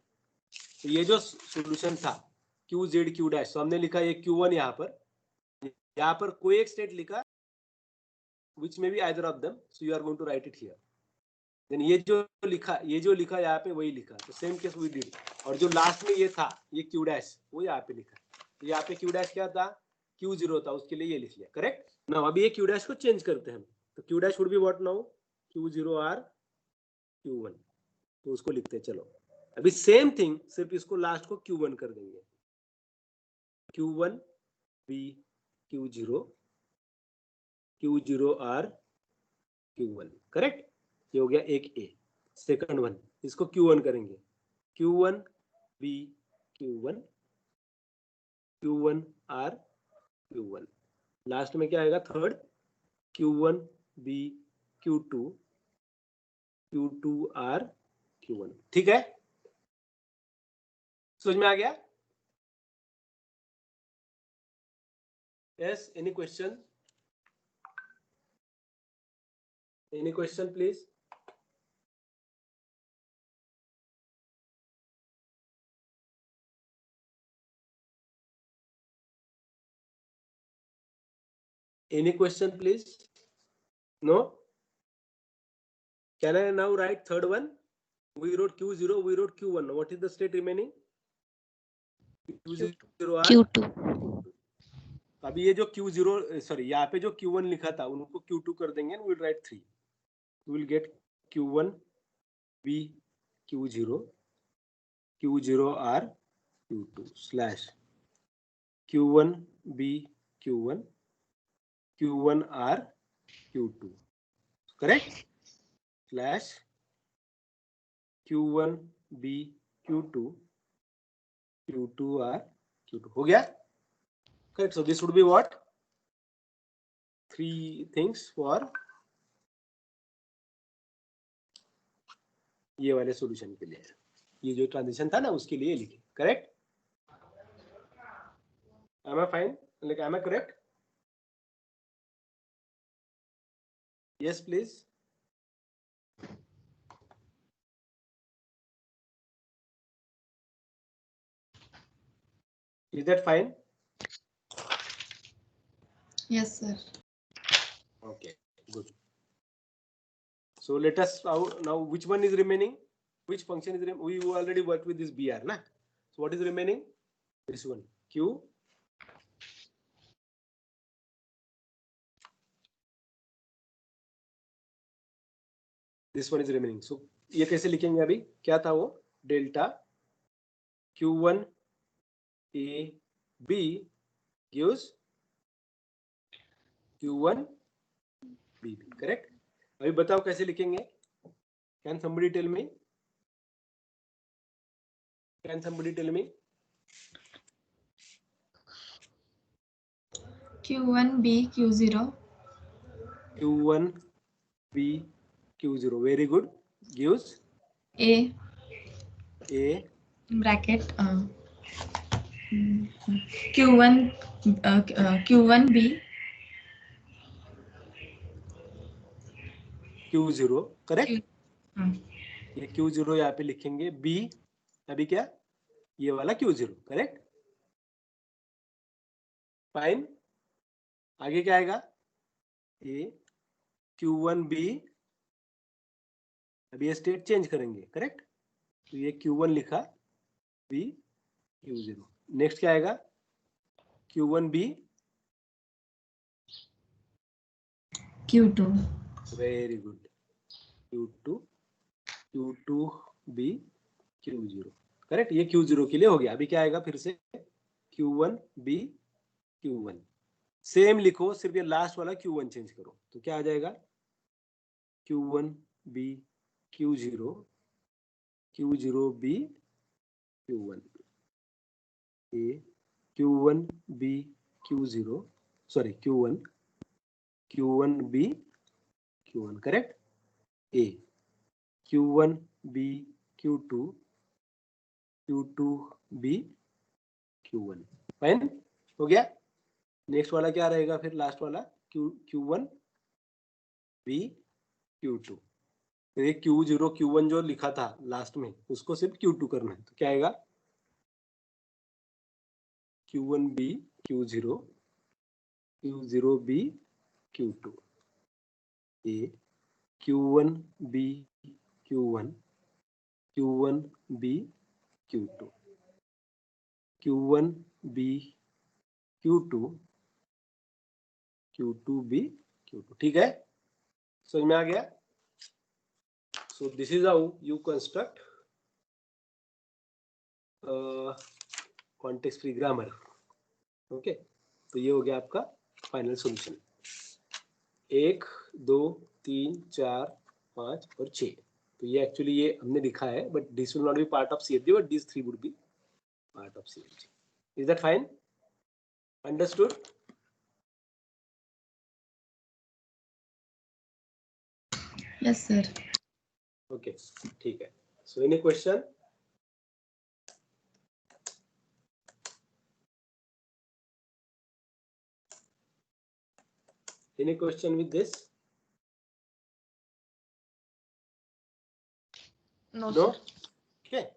तो ये जो सॉल्यूशन था QZ Q डैश, तो हमने लिखा ये Q1 यहाँ पर कोई एक स्टेट लिखा which may be either of them, so you are going to write it here। then ये जो लिखा यहाँ पे वही लिखा, तो सेम केस we did। और जो लास्ट में ये था ये Q डैश, वो यहाँ पे लिखा, तो यहाँ पे Q डैश क्या था, Q0 था, उसके लिए ये लिख लिया, करेक्ट ना। अभी ये Q डैश को चेंज करते हैं हम, तो Q dash would be what now, Q0R Q1, तो उसको लिखते हैं। चलो अभी सेम थिंग, सिर्फ इसको लास्ट को Q1 कर देंगे, Q1 B Q0 Q0R Q1, correct. ये हो गया एक A। सेकंड वन, इसको Q1 करेंगे, Q1 B Q1 Q1 R Q1। Last में क्या आएगा third, Q1 B Q2 Q2 R Q1। ठीक है, समझ में आ गया? Yes, any question? Any question, please? Any question, please? No? Can I now write third one? We wrote Q0, we wrote Q1. What is the state remaining? Q0 R Q2. अभी ये जो Q0, sorry यहाँ पे जो Q1 लिखा था उनको Q2 कर देंगे, and we'll write 3. We will get Q1 B Q0 Q0 R Q2 slash Q1 B Q1 Q1 R Q2, correct? Slash Q1 B Q2 Q2 R Q2 हो गया, correct? So this would be what? 3 things for ये वाले solution के लिए, ये जो transition था ना उसके लिए लिखे, correct? Am I fine? Like, am I correct? Yes, please. Is that fine? Yes, sir. Okay, good. So let us now which one is remaining? Which function is remaining? We already worked with this BR, na? So what is remaining? This one, Q. This one is remaining. So ये कैसे लिखेंगे अभी? क्या था वो? Delta Q1 A B gives Q1 B B, correct? अभी बताओ कैसे लिखेंगे? Can somebody tell me? Can somebody tell me? Q1 B Q0 Q1 B Q0, very good, gives A bracket Q1 Q1 B Q0, correct. हाँ, ये Q0 यहाँ पे लिखेंगे, B अभी क्या ये वाला Q0, करेक्ट, फाइन। आगे क्या आएगा, A Q1 B, अभी ये स्टेट चेंज करेंगे, करेक्ट, तो ये Q1 लिखा, B Q0, नेक्स्ट क्या आएगा? Q1B, Q2. Very good, Q2, Q2B, Q0, correct. ये Q0 के लिए हो गया। अभी क्या आएगा फिर से? Q1B, Q1, सेम लिखो, सिर्फ ये लास्ट वाला Q1 चेंज करो, तो क्या आ जाएगा? Q1B, Q0, Q0B, Q1, A, Q1B, Q0, sorry Q1, Q1B, Q1, correct. A, Q1B, Q2, Q2B, Q1, fine, हो गया। नेक्स्ट वाला क्या रहेगा फिर? लास्ट वाला Q1B, Q2, फिर ये Q0 Q1 जो लिखा था लास्ट में, उसको सिर्फ Q2 करना है, तो क्या आएगा? Q1B, Q0, Q0B, Q2, A, Q1B, Q1, Q1B, Q2, Q1B, Q2, Q2B, Q2, ठीक है, समझ में आ गया? So this is how you construct context free grammar. Okay, तो ये हो गया आपका फाइनल सॉल्यूशन। 1, 2, 3, 4, 5 और 6। तो ये एक्चुअली ये हमने लिखा है, but this will not B part of CFG, but this 3 would be part of CFG. Is that fine? Understood? Yes, sir. Okay, ठीक है. So any question? Any question with this? No, No? sir. Okay.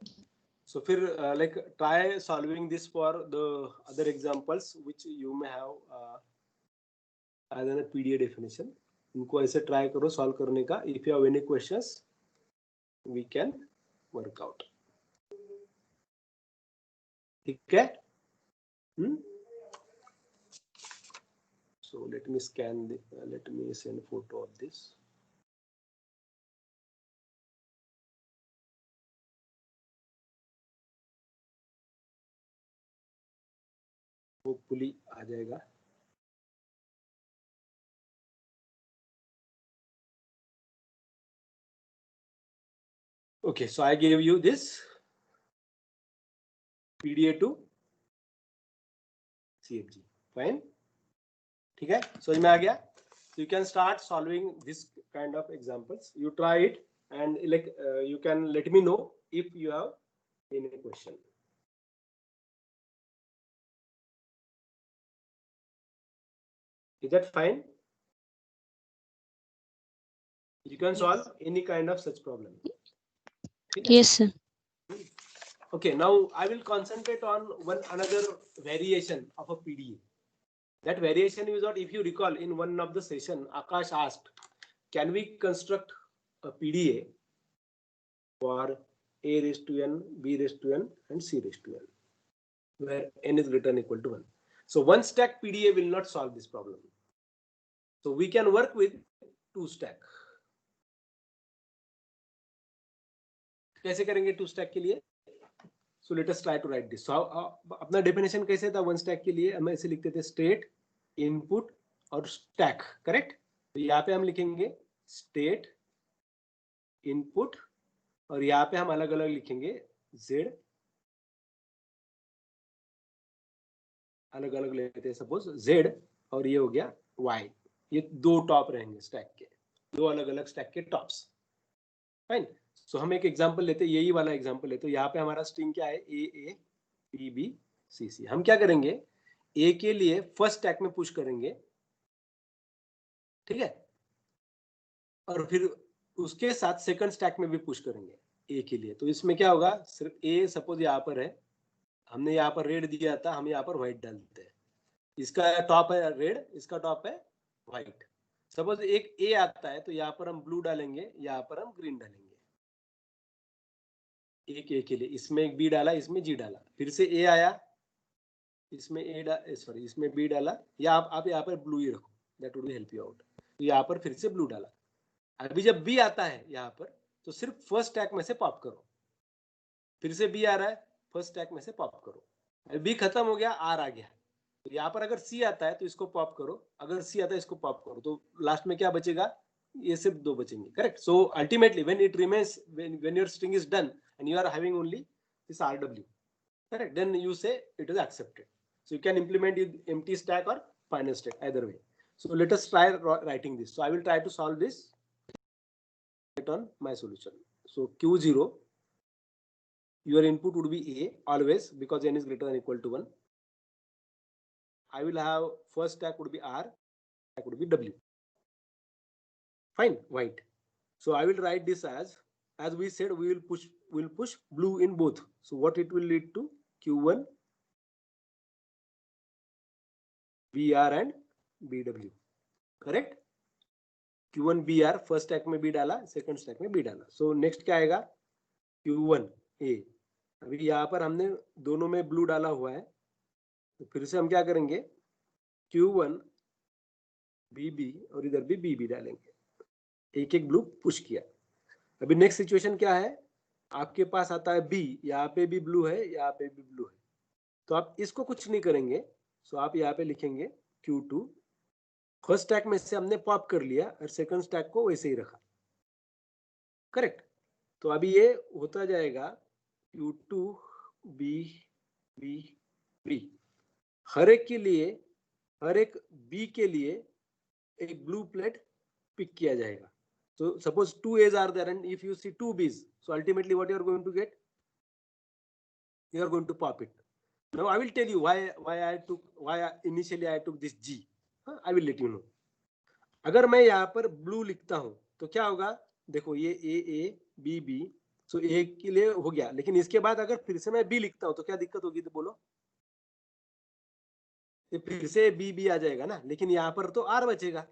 So फिर like try solving this for the other examples which you may have as a PDA definition. इनको ऐसे try करो solve करने का. If you have any questions, we can work out. ठीक है? So let me scan the, let me send photo of this. Hopefully आ जाएगा. Okay, so I gave you this PDA to CFG. Fine. ठीक है, समझ में आ गया? So you can start solving this kind of examples. You try it and like you can let me know if you have any question. Is that fine? You can solve any kind of such problem. Yes, sir. Okay, now I will concentrate on one another variation of a PDA. That variation is what, if you recall, in one of the session, Akash asked, can we construct a PDA for A raised to n, B raised to n, and C raised to n, where n is greater than or equal to 1. So one stack PDA will not solve this problem. So we can work with two stack. कैसे करेंगे two stack के लिए? So let us try to write this. So अपना definition कैसे था one stack के लिए? हम ऐसे लिखते थे state, input और stack, correct? तो यहाँ पे हम लिखेंगे state, input और यहाँ पे हम अलग अलग लिखेंगे z, अलग अलग लेते हैं सपोज z और ये हो गया y. ये दो टॉप रहेंगे स्टैक के, दो अलग अलग स्टैक के टॉप्स. फाइन. सो हम एक एग्जांपल लेते हैं, यही वाला एग्जांपल लेते हैं. यहाँ पे हमारा स्ट्रिंग क्या है? a b b c c. हम क्या करेंगे? a के लिए फर्स्ट स्टैक में पुश करेंगे, ठीक है, और फिर उसके साथ सेकंड स्टैक में भी पुश करेंगे a के लिए. तो इसमें क्या होगा? सिर्फ a सपोज यहाँ पर है, हमने यहाँ पर रेड दिया था, हम यहाँ पर व्हाइट डालते हैं. इसका टॉप है रेड, इसका टॉप है व्हाइट. सपोज एक ए आता है तो यहाँ पर हम ब्लू डालेंगे, यहाँ पर हम ग्रीन डालेंगे. एक ए के लिए इसमें एक बी डाला, इसमें जी डाला. फिर से ए आया इसमें सॉरी इसमें बी डाला, या आप यहाँ पर ब्लू ही रखो, that would help you out. तो यहाँ पर फिर से ब्लू डाला। अभी जब बी आता है यहाँ पर, तो सिर्फ फर्स्ट स्टैक में से पॉप करो। फिर से बी आ रहा है, फर्स्ट स्टैक में से पॉप करो। बी खत्म हो गया, आर आ गया। तो यहाँ पर अगर सी आता है तो इसको पॉप करो, अगर सी आता है इसको पॉप करो, तो लास्ट में क्या बचेगा, ये सिर्फ 2 बचेंगे। Correct. So ultimately when it remains, when your string is done and you are having only this RW, correct, then you say it is accepted. So you can implement it empty stack or final stack, either way. So let us try writing this. So I will try to solve this on my solution. So Q0, your input would be A always, because n is greater than equal to 1. I will have first stack would be R, stack would be W. Fine, white. So I will write this as we said, we will push blue in both. So what it will lead to, Q1 BR and BW, correct. Q1 BR first stack में B डाला, second stack में B डाला। So next क्या आएगा, Q1 A। अभी यहाँ पर हमने दोनों में ब्लू डाला हुआ है, तो फिर से हम क्या करेंगे, Q1 BB और इधर भी BB डालेंगे, एक एक ब्लू पुश किया। अभी नेक्स्ट सिचुएशन क्या है, आपके पास आता है B, यहाँ पे भी ब्लू है, यहाँ पे भी ब्लू है, तो आप इसको कुछ नहीं करेंगे। सो आप यहाँ पे लिखेंगे Q2, फर्स्ट स्टैक में से हमने पॉप कर लिया और सेकंड स्टैक को वैसे ही रखा, करेक्ट। तो अभी ये होता जाएगा Q2 B B B। हर एक के लिए, हर एक B के लिए एक ब्लू प्लेट पिक किया जाएगा। So suppose 2 A's are there and if you see 2 B's, so ultimately what you are going to get, you are going to pop it. Now I will tell you why initially I took this G. I will let you know. अगर मैं यहाँ पर blue लिखता हूं तो क्या होगा, देखो ये A B B, so A के लिए हो गया, लेकिन इसके बाद अगर फिर से मैं B लिखता हूं तो क्या दिक्कत होगी, तो बोलो, ये फिर से B B आ जाएगा ना, लेकिन यहाँ पर तो R बचेगा।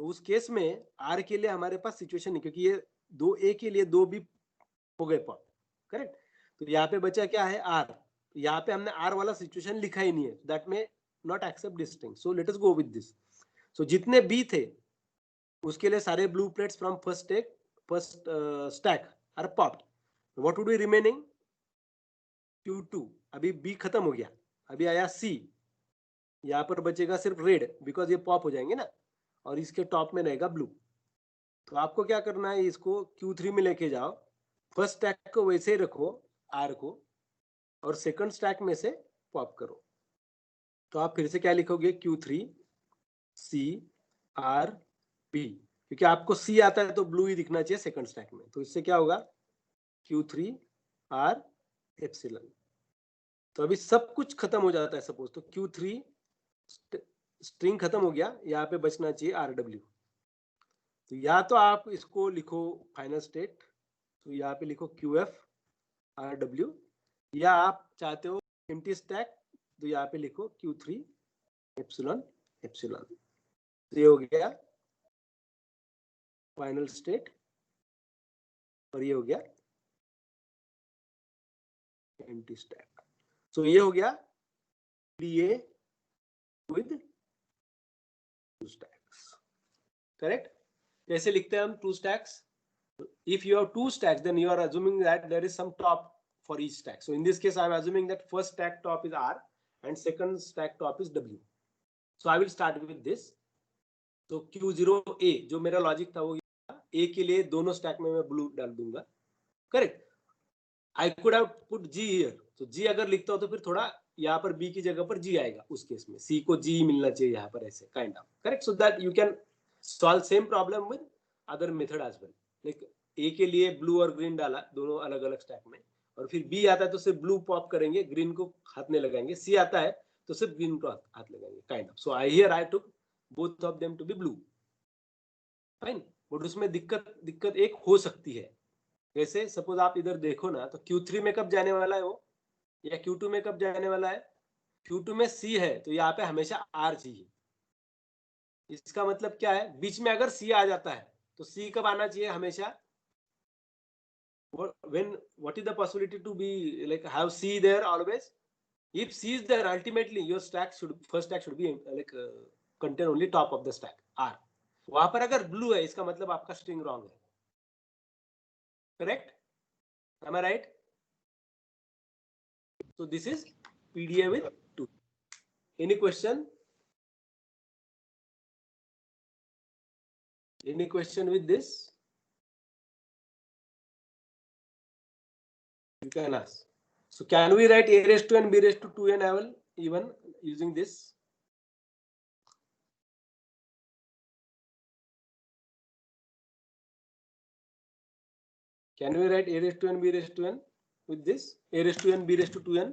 तो उस केस में R के लिए हमारे पास सिचुएशन नहीं, क्योंकि ये 2 A के लिए 2 B हो गए पॉप, करेक्ट। तो यहाँ पे बचा क्या है, R। तो यहाँ पे हमने R वाला सिचुएशन लिखा ही नहीं है, दैट में not accept this string. So let us go with this. So जितने B थे उसके लिए सारे blue plates from first stack are popped. What would be remaining, Q2। अभी B खत्म हो गया, अभी आया C, यहाँ पर बचेगा सिर्फ रेड, बिकॉज ये पॉप हो जाएंगे ना, और इसके टॉप में रहेगा ब्लू। तो आपको क्या करना है, इसको Q3 में लेके जाओ, फर्स्ट स्टैक को वैसे ही रखो R को, और सेकंड स्टैक में से पॉप करो। तो आप फिर से क्या लिखोगे, Q3 C R B, क्योंकि आपको C आता है तो ब्लू ही दिखना चाहिए सेकंड स्टैक में। तो इससे क्या होगा, Q3 R एप्सिलॉन। तो अभी सब कुछ खत्म हो जाता है सपोज, तो Q3 स्ट्रिंग खत्म हो गया, यहाँ पे बचना चाहिए RW। तो या तो आप इसको लिखो फाइनल स्टेट, तो यहाँ पे लिखो QF RW, या आप चाहते हो एम्प्टी स्टैक, तो यहाँ पे लिखो Q3 एप्सिलॉन एप्सिलॉन। तो ये हो गया फाइनल स्टेट, और ये हो गया एम्प्टी स्टैक। सो ये हो गया PA विद 2 स्टैक्स, करेक्ट। कैसे लिखते हैं हम 2 stacks, if you have 2 stacks then you are assuming that there is some top for each stack. So in this case I am assuming that first stack top is R and second stack top is W. So I will start with this. So Q0A जो मेरा logic था वो A के लिए दोनों stack में मैं blue डाल दूंगा, correct. I could have put G here. तो G अगर लिखता हो तो फिर थोड़ा यहाँ पर B की जगह पर G आएगा, उस केस में C को G मिलना चाहिए यहाँ पर, ऐसे kind of, correct. So that you can solve same problem with other method as well. Like A के लिए ब्लू और ग्रीन डाला दोनों अलग अलग स्टैक में, और फिर B आता है तो सिर्फ ब्लू पॉप करेंगे, ग्रीन को हाथ में लगाएंगे, C आता है तो सिर्फ ग्रीन को हाथ लगाएंगे, kind of. So I took both of them to be blue, fine. But उसमें दिक्कत एक हो सकती है, वैसे सपोज आप इधर देखो ना, तो Q3 में कब जाने वाला है वो, या Q2 में कब जाने वाला है, Q2 में C है तो यहाँ पे हमेशा R चाहिए। इसका मतलब क्या है, बीच में अगर C आ जाता है तो C कब आना चाहिए, हमेशा what is the possibility to be like have C there always, If C is there, ultimately your first stack should be like contain only top of the stack R. वहां पर अगर blue है, इसका मतलब आपका string wrong है. Correct? Am I right? So this is PDA with 2. Any question? Any question with this? You can ask. So can we write a raised to n b raised to 2n even using this? Can we write a raised to n b raised to n with this? A raised to n b raised to 2n.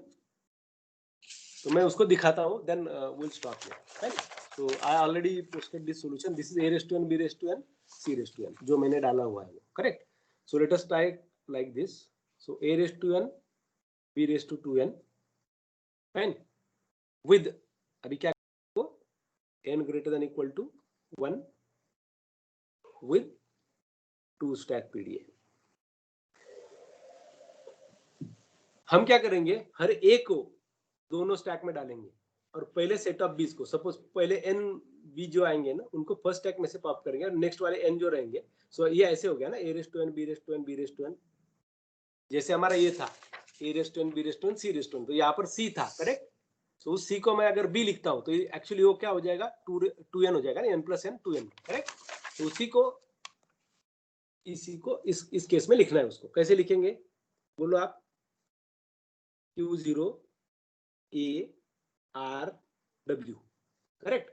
तो मैं उसको दिखाता हूँ, then we'll stop here. Right? So I already posted this solution. This is a raised to n b raised to n c raised to n जो मैंने डाला हुआ है वो. Correct? So let us try like this. So a raised to n b raised to 2n. Fine. With अभी क्या को n greater than equal to 1 with 2 stack PDA. हम क्या करेंगे, हर एक को दोनों स्टैक में डालेंगे और पहले सेट ऑफ बीज को, सपोज पहले n बी जो आएंगे ना उनको फर्स्ट स्टैक में से पॉप करेंगे और नेक्स्ट वाले n जो रहेंगे. सो ये ऐसे हो गया ना, a raised to n b raised to n b raised to n. जैसे हमारा ये था a raised to n b raised to n c raised to n, तो यहाँ पर c था. करेक्ट? सो उस c को मैं अगर b लिखता हूँ तो एक्चुअली वो क्या हो जाएगा, 2n हो जाएगा ना, n plus n 2n. Correct? तो उसी को इस केस में लिखना है. उसको कैसे लिखेंगे बोलो आप? Q0 A R W. Correct?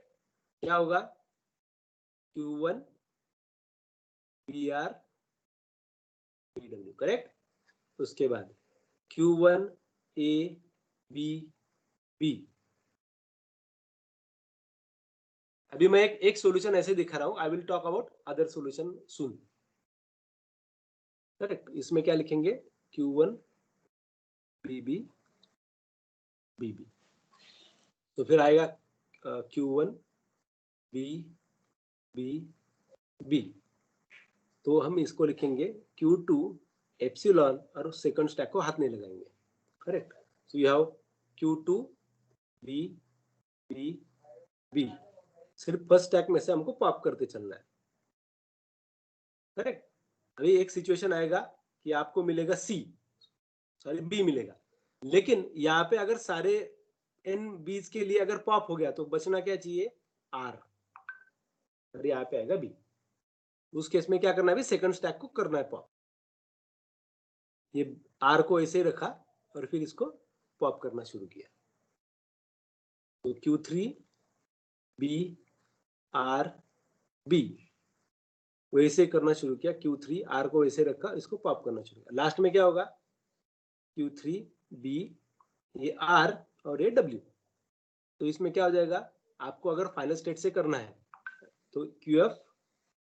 क्या होगा? Q1 B R B W. Correct? उसके बाद Q1 A B B. अभी मैं एक सॉल्यूशन ऐसे दिखा रहा हूं. I will talk about other solution soon. Correct? इसमें क्या लिखेंगे? Q1 B B B B. तो फिर आएगा Q1 B B B. तो हम इसको लिखेंगे Q2 एप्सिलॉन और सेकंड स्टैक को हाथ नहीं लगाएंगे. Correct? So you have Q2 B B B. सिर्फ फर्स्ट स्टैक में से हमको पॉप करते चलना है. करेक्ट? अभी एक सिचुएशन आएगा कि आपको मिलेगा B मिलेगा, लेकिन यहाँ पे अगर सारे n बीज के लिए अगर पॉप हो गया तो बचना क्या चाहिए? R. और यहाँ पे आएगा B. उस केस में क्या करना है? सेकंड स्टैक को करना है पॉप. ये R को ऐसे रखा और फिर इसको पॉप करना शुरू किया. तो Q3 B R B वैसे करना शुरू किया. Q3 R को वैसे रखा, इसको पॉप करना शुरू किया. लास्ट में क्या होगा? Q3 B ये R और ये W. तो इसमें क्या हो जाएगा? आपको अगर फाइनल स्टेट से करना है तो QF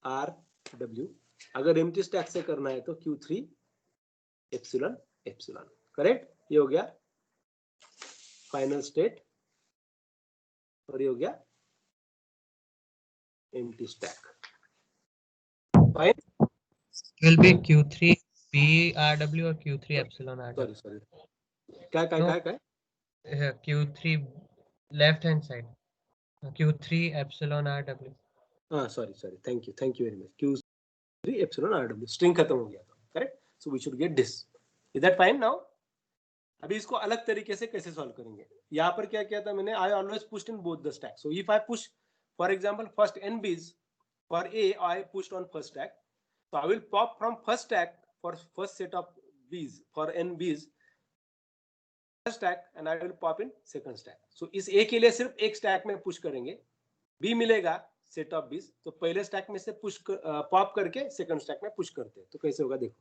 R W. अगर एम्प्टी स्टैक से करना है तो Q3 एप्सिलॉन एप्सिलॉन. करेक्ट? ये हो गया फाइनल स्टेट और ये हो गया empty stack. Fine? will be Q3 BRW or Q3 epsilon RW. Sorry क्या Q3 left hand side. Q3 epsilon RW. sorry. Thank you very much. Q3 epsilon RW. String खत्म हो गया था. Correct? So we should get this. Is that fine now? अभी इसको अलग तरीके से कैसे सॉल्व करेंगे? यहाँ पर क्या किया था मैंने? I always pushed in both the stack. So if I push for example first n बीज for A, I pushed on first stack. So I will pop from first stack for first set of B's for n B's first stack and I will pop in second stack. So इस A के लिए सिर्फ एक stack में push करेंगे, B मिलेगा set of B's, तो पहले स्टैक में से पॉप करके सेकंड स्टैक में पुश करते हैं. तो कैसे होगा देखो.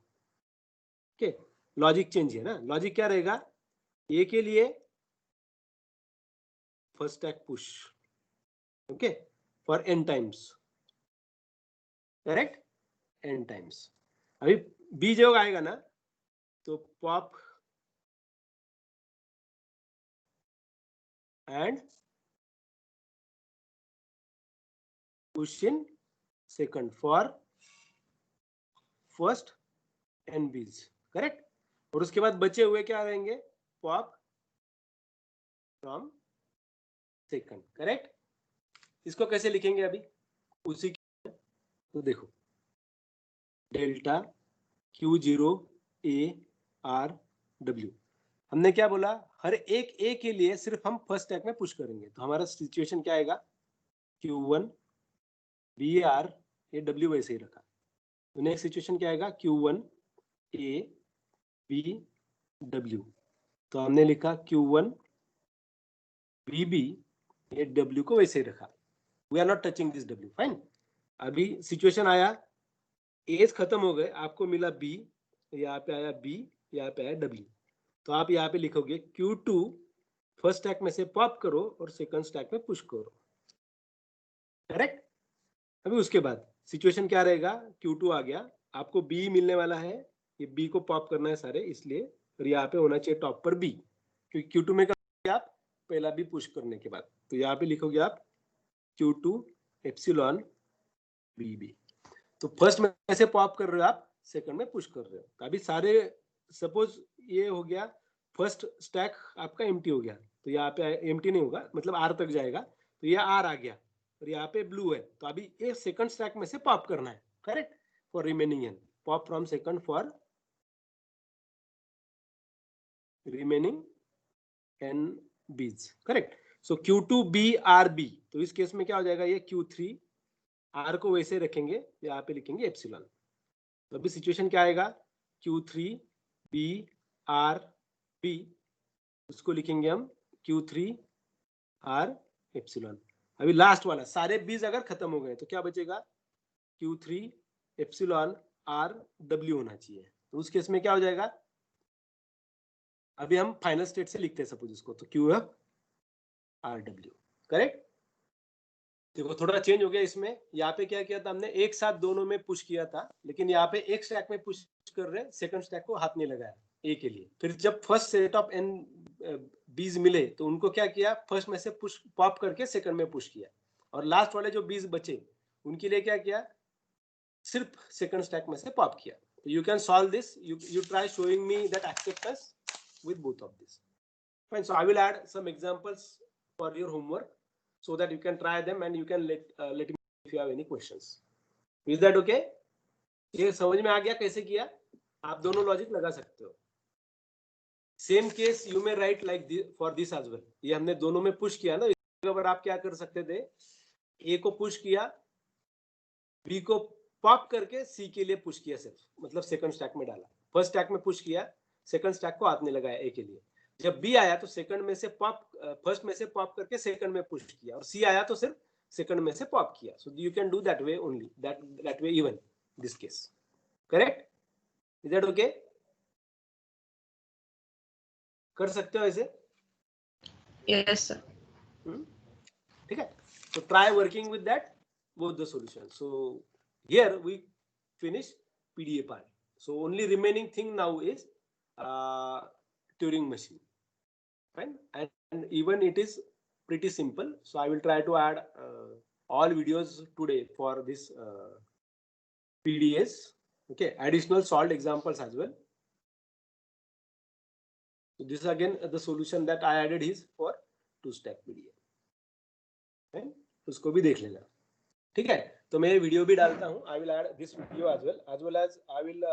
ओके, लॉजिक चेंज है ना. लॉजिक क्या रहेगा? A के लिए first stack push, okay, for n times. Correct? n times. अभी B जो आएगा ना तो pop and push in second for first n B's. Correct? और उसके बाद बचे हुए क्या रहेंगे? Pop from second. करेक्ट. इसको कैसे लिखेंगे अभी उसी की, तो देखो delta Q0 A R W. हमने क्या बोला, हर एक ए के लिए सिर्फ हम फर्स्ट स्टैक में पुश करेंगे. तो हमारा सिचुएशन क्या आएगा, Q1 B R A W वैसे ही रखा. तो नेक्स्ट सिचुएशन क्या आएगा, Q1 A B W. तो हमने लिखा Q1 B B A W को वैसे ही रखा. We are not touching this W. Fine. अभी सिचुएशन आया, एज खत्म हो गए, आपको मिला B, यहाँ पे आया B, यहाँ पे आया W. तो आप यहाँ पे लिखोगे Q2 फर्स्ट स्टैक में से पॉप करो और सेकंड स्टैक में पुश करो. करेक्ट. अभी उसके बाद सिचुएशन क्या रहेगा, Q2 आ गया, आपको B मिलने वाला है, ये B को पॉप करना है सारे, इसलिए और यहाँ पे होना चाहिए टॉप पर B, क्योंकि Q2 में क्या आप पहला B पुश करने के बाद. तो यहाँ पे लिखोगे आप Q2 एप्सिलॉन BB. तो फर्स्ट में से पॉप कर रहे हो आप, सेकंड में पुश कर रहे हो. तो अभी सारे सपोज ये हो गया, फर्स्ट स्टैक आपका एम्प्टी हो गया, तो यहाँ पे एम्प्टी नहीं होगा, मतलब R तक जाएगा, तो ये R आ गया और यहाँ पे ब्लू है. तो अभी ये सेकंड स्टैक में से पॉप करना है. Correct. For remaining n, pop from second for remaining n बीज. करेक्ट. सो Q2 B R B. तो इस केस में क्या हो जाएगा, ये Q3 R को वैसे रखेंगे, यहाँ पे लिखेंगे एप्सिलॉन. तो अभी सिचुएशन क्या आएगा, Q3 B R B, उसको लिखेंगे हम Q3 R एप्सिलॉन. अभी लास्ट वाला, सारे बीज अगर खत्म हो गए तो क्या बचेगा, Q3 एप्सिलॉन R W होना चाहिए. तो उस केस में क्या हो जाएगा, अभी हम फाइनल स्टेट से लिखते हैं सपोज इसको, तो QF R W. करेक्ट. देखो थोड़ा चेंज हो गया इसमें. यहाँ पे क्या किया था हमने, एक साथ दोनों में पुश किया था, लेकिन यहाँ पे एक स्टैक में पुश कर रहे, सेकंड स्टैक को हाथ नहीं लगाया ए के लिए. फिर जब फर्स्ट सेट ऑफ n बीज मिले तो उनको क्या किया, फर्स्ट में से पुश पॉप करके सेकंड में पुश किया, और लास्ट वाले जो बीज बचे उनके लिए क्या किया, सिर्फ सेकंड स्टैक में से पॉप किया. तो you can solve this, you try showing me that acceptance with both of these. Fine. So I will add some examples for your homework so that you can try them and you can let me know if you have any questions. Is that okay? ये समझ में आ गया कैसे किया, आप दोनों logic लगा सकते हो. Same case you may write like for this as well. ये हमने दोनों में पुश किया ना, इसके ऊपर आप क्या कर सकते थे, ए को पुश किया, बी को पॉप करके सी के लिए पुश किया, सिर्फ मतलब सेकंड स्टैक में डाला. फर्स्ट स्टैक में पुश किया, सेकंड स्टैक को हाथ नहीं लगाया ए के लिए. जब बी आया तो सेकंड में से पॉप, फर्स्ट में से पॉप करके सेकंड में पुश किया, और सी आया तो सिर्फ सेकंड में से पॉप किया. So you can do that way only, that way even this case. Correct. Is that okay? कर सकते हो ऐसे? Yes, sir. ठीक है. So try working with that, both the solutions. So here we finish PDA part. So only remaining thing now is Turing machine. Fine. And even it is pretty simple. So I will try to add all videos today for this PDAs. Okay. Additional solved examples as well. So this is again the solution that I added is for two-step PDA. Fine. उसको भी देख लेना. ठीक है. तो मैं video भी डालता हूँ. I will add this video as well as I will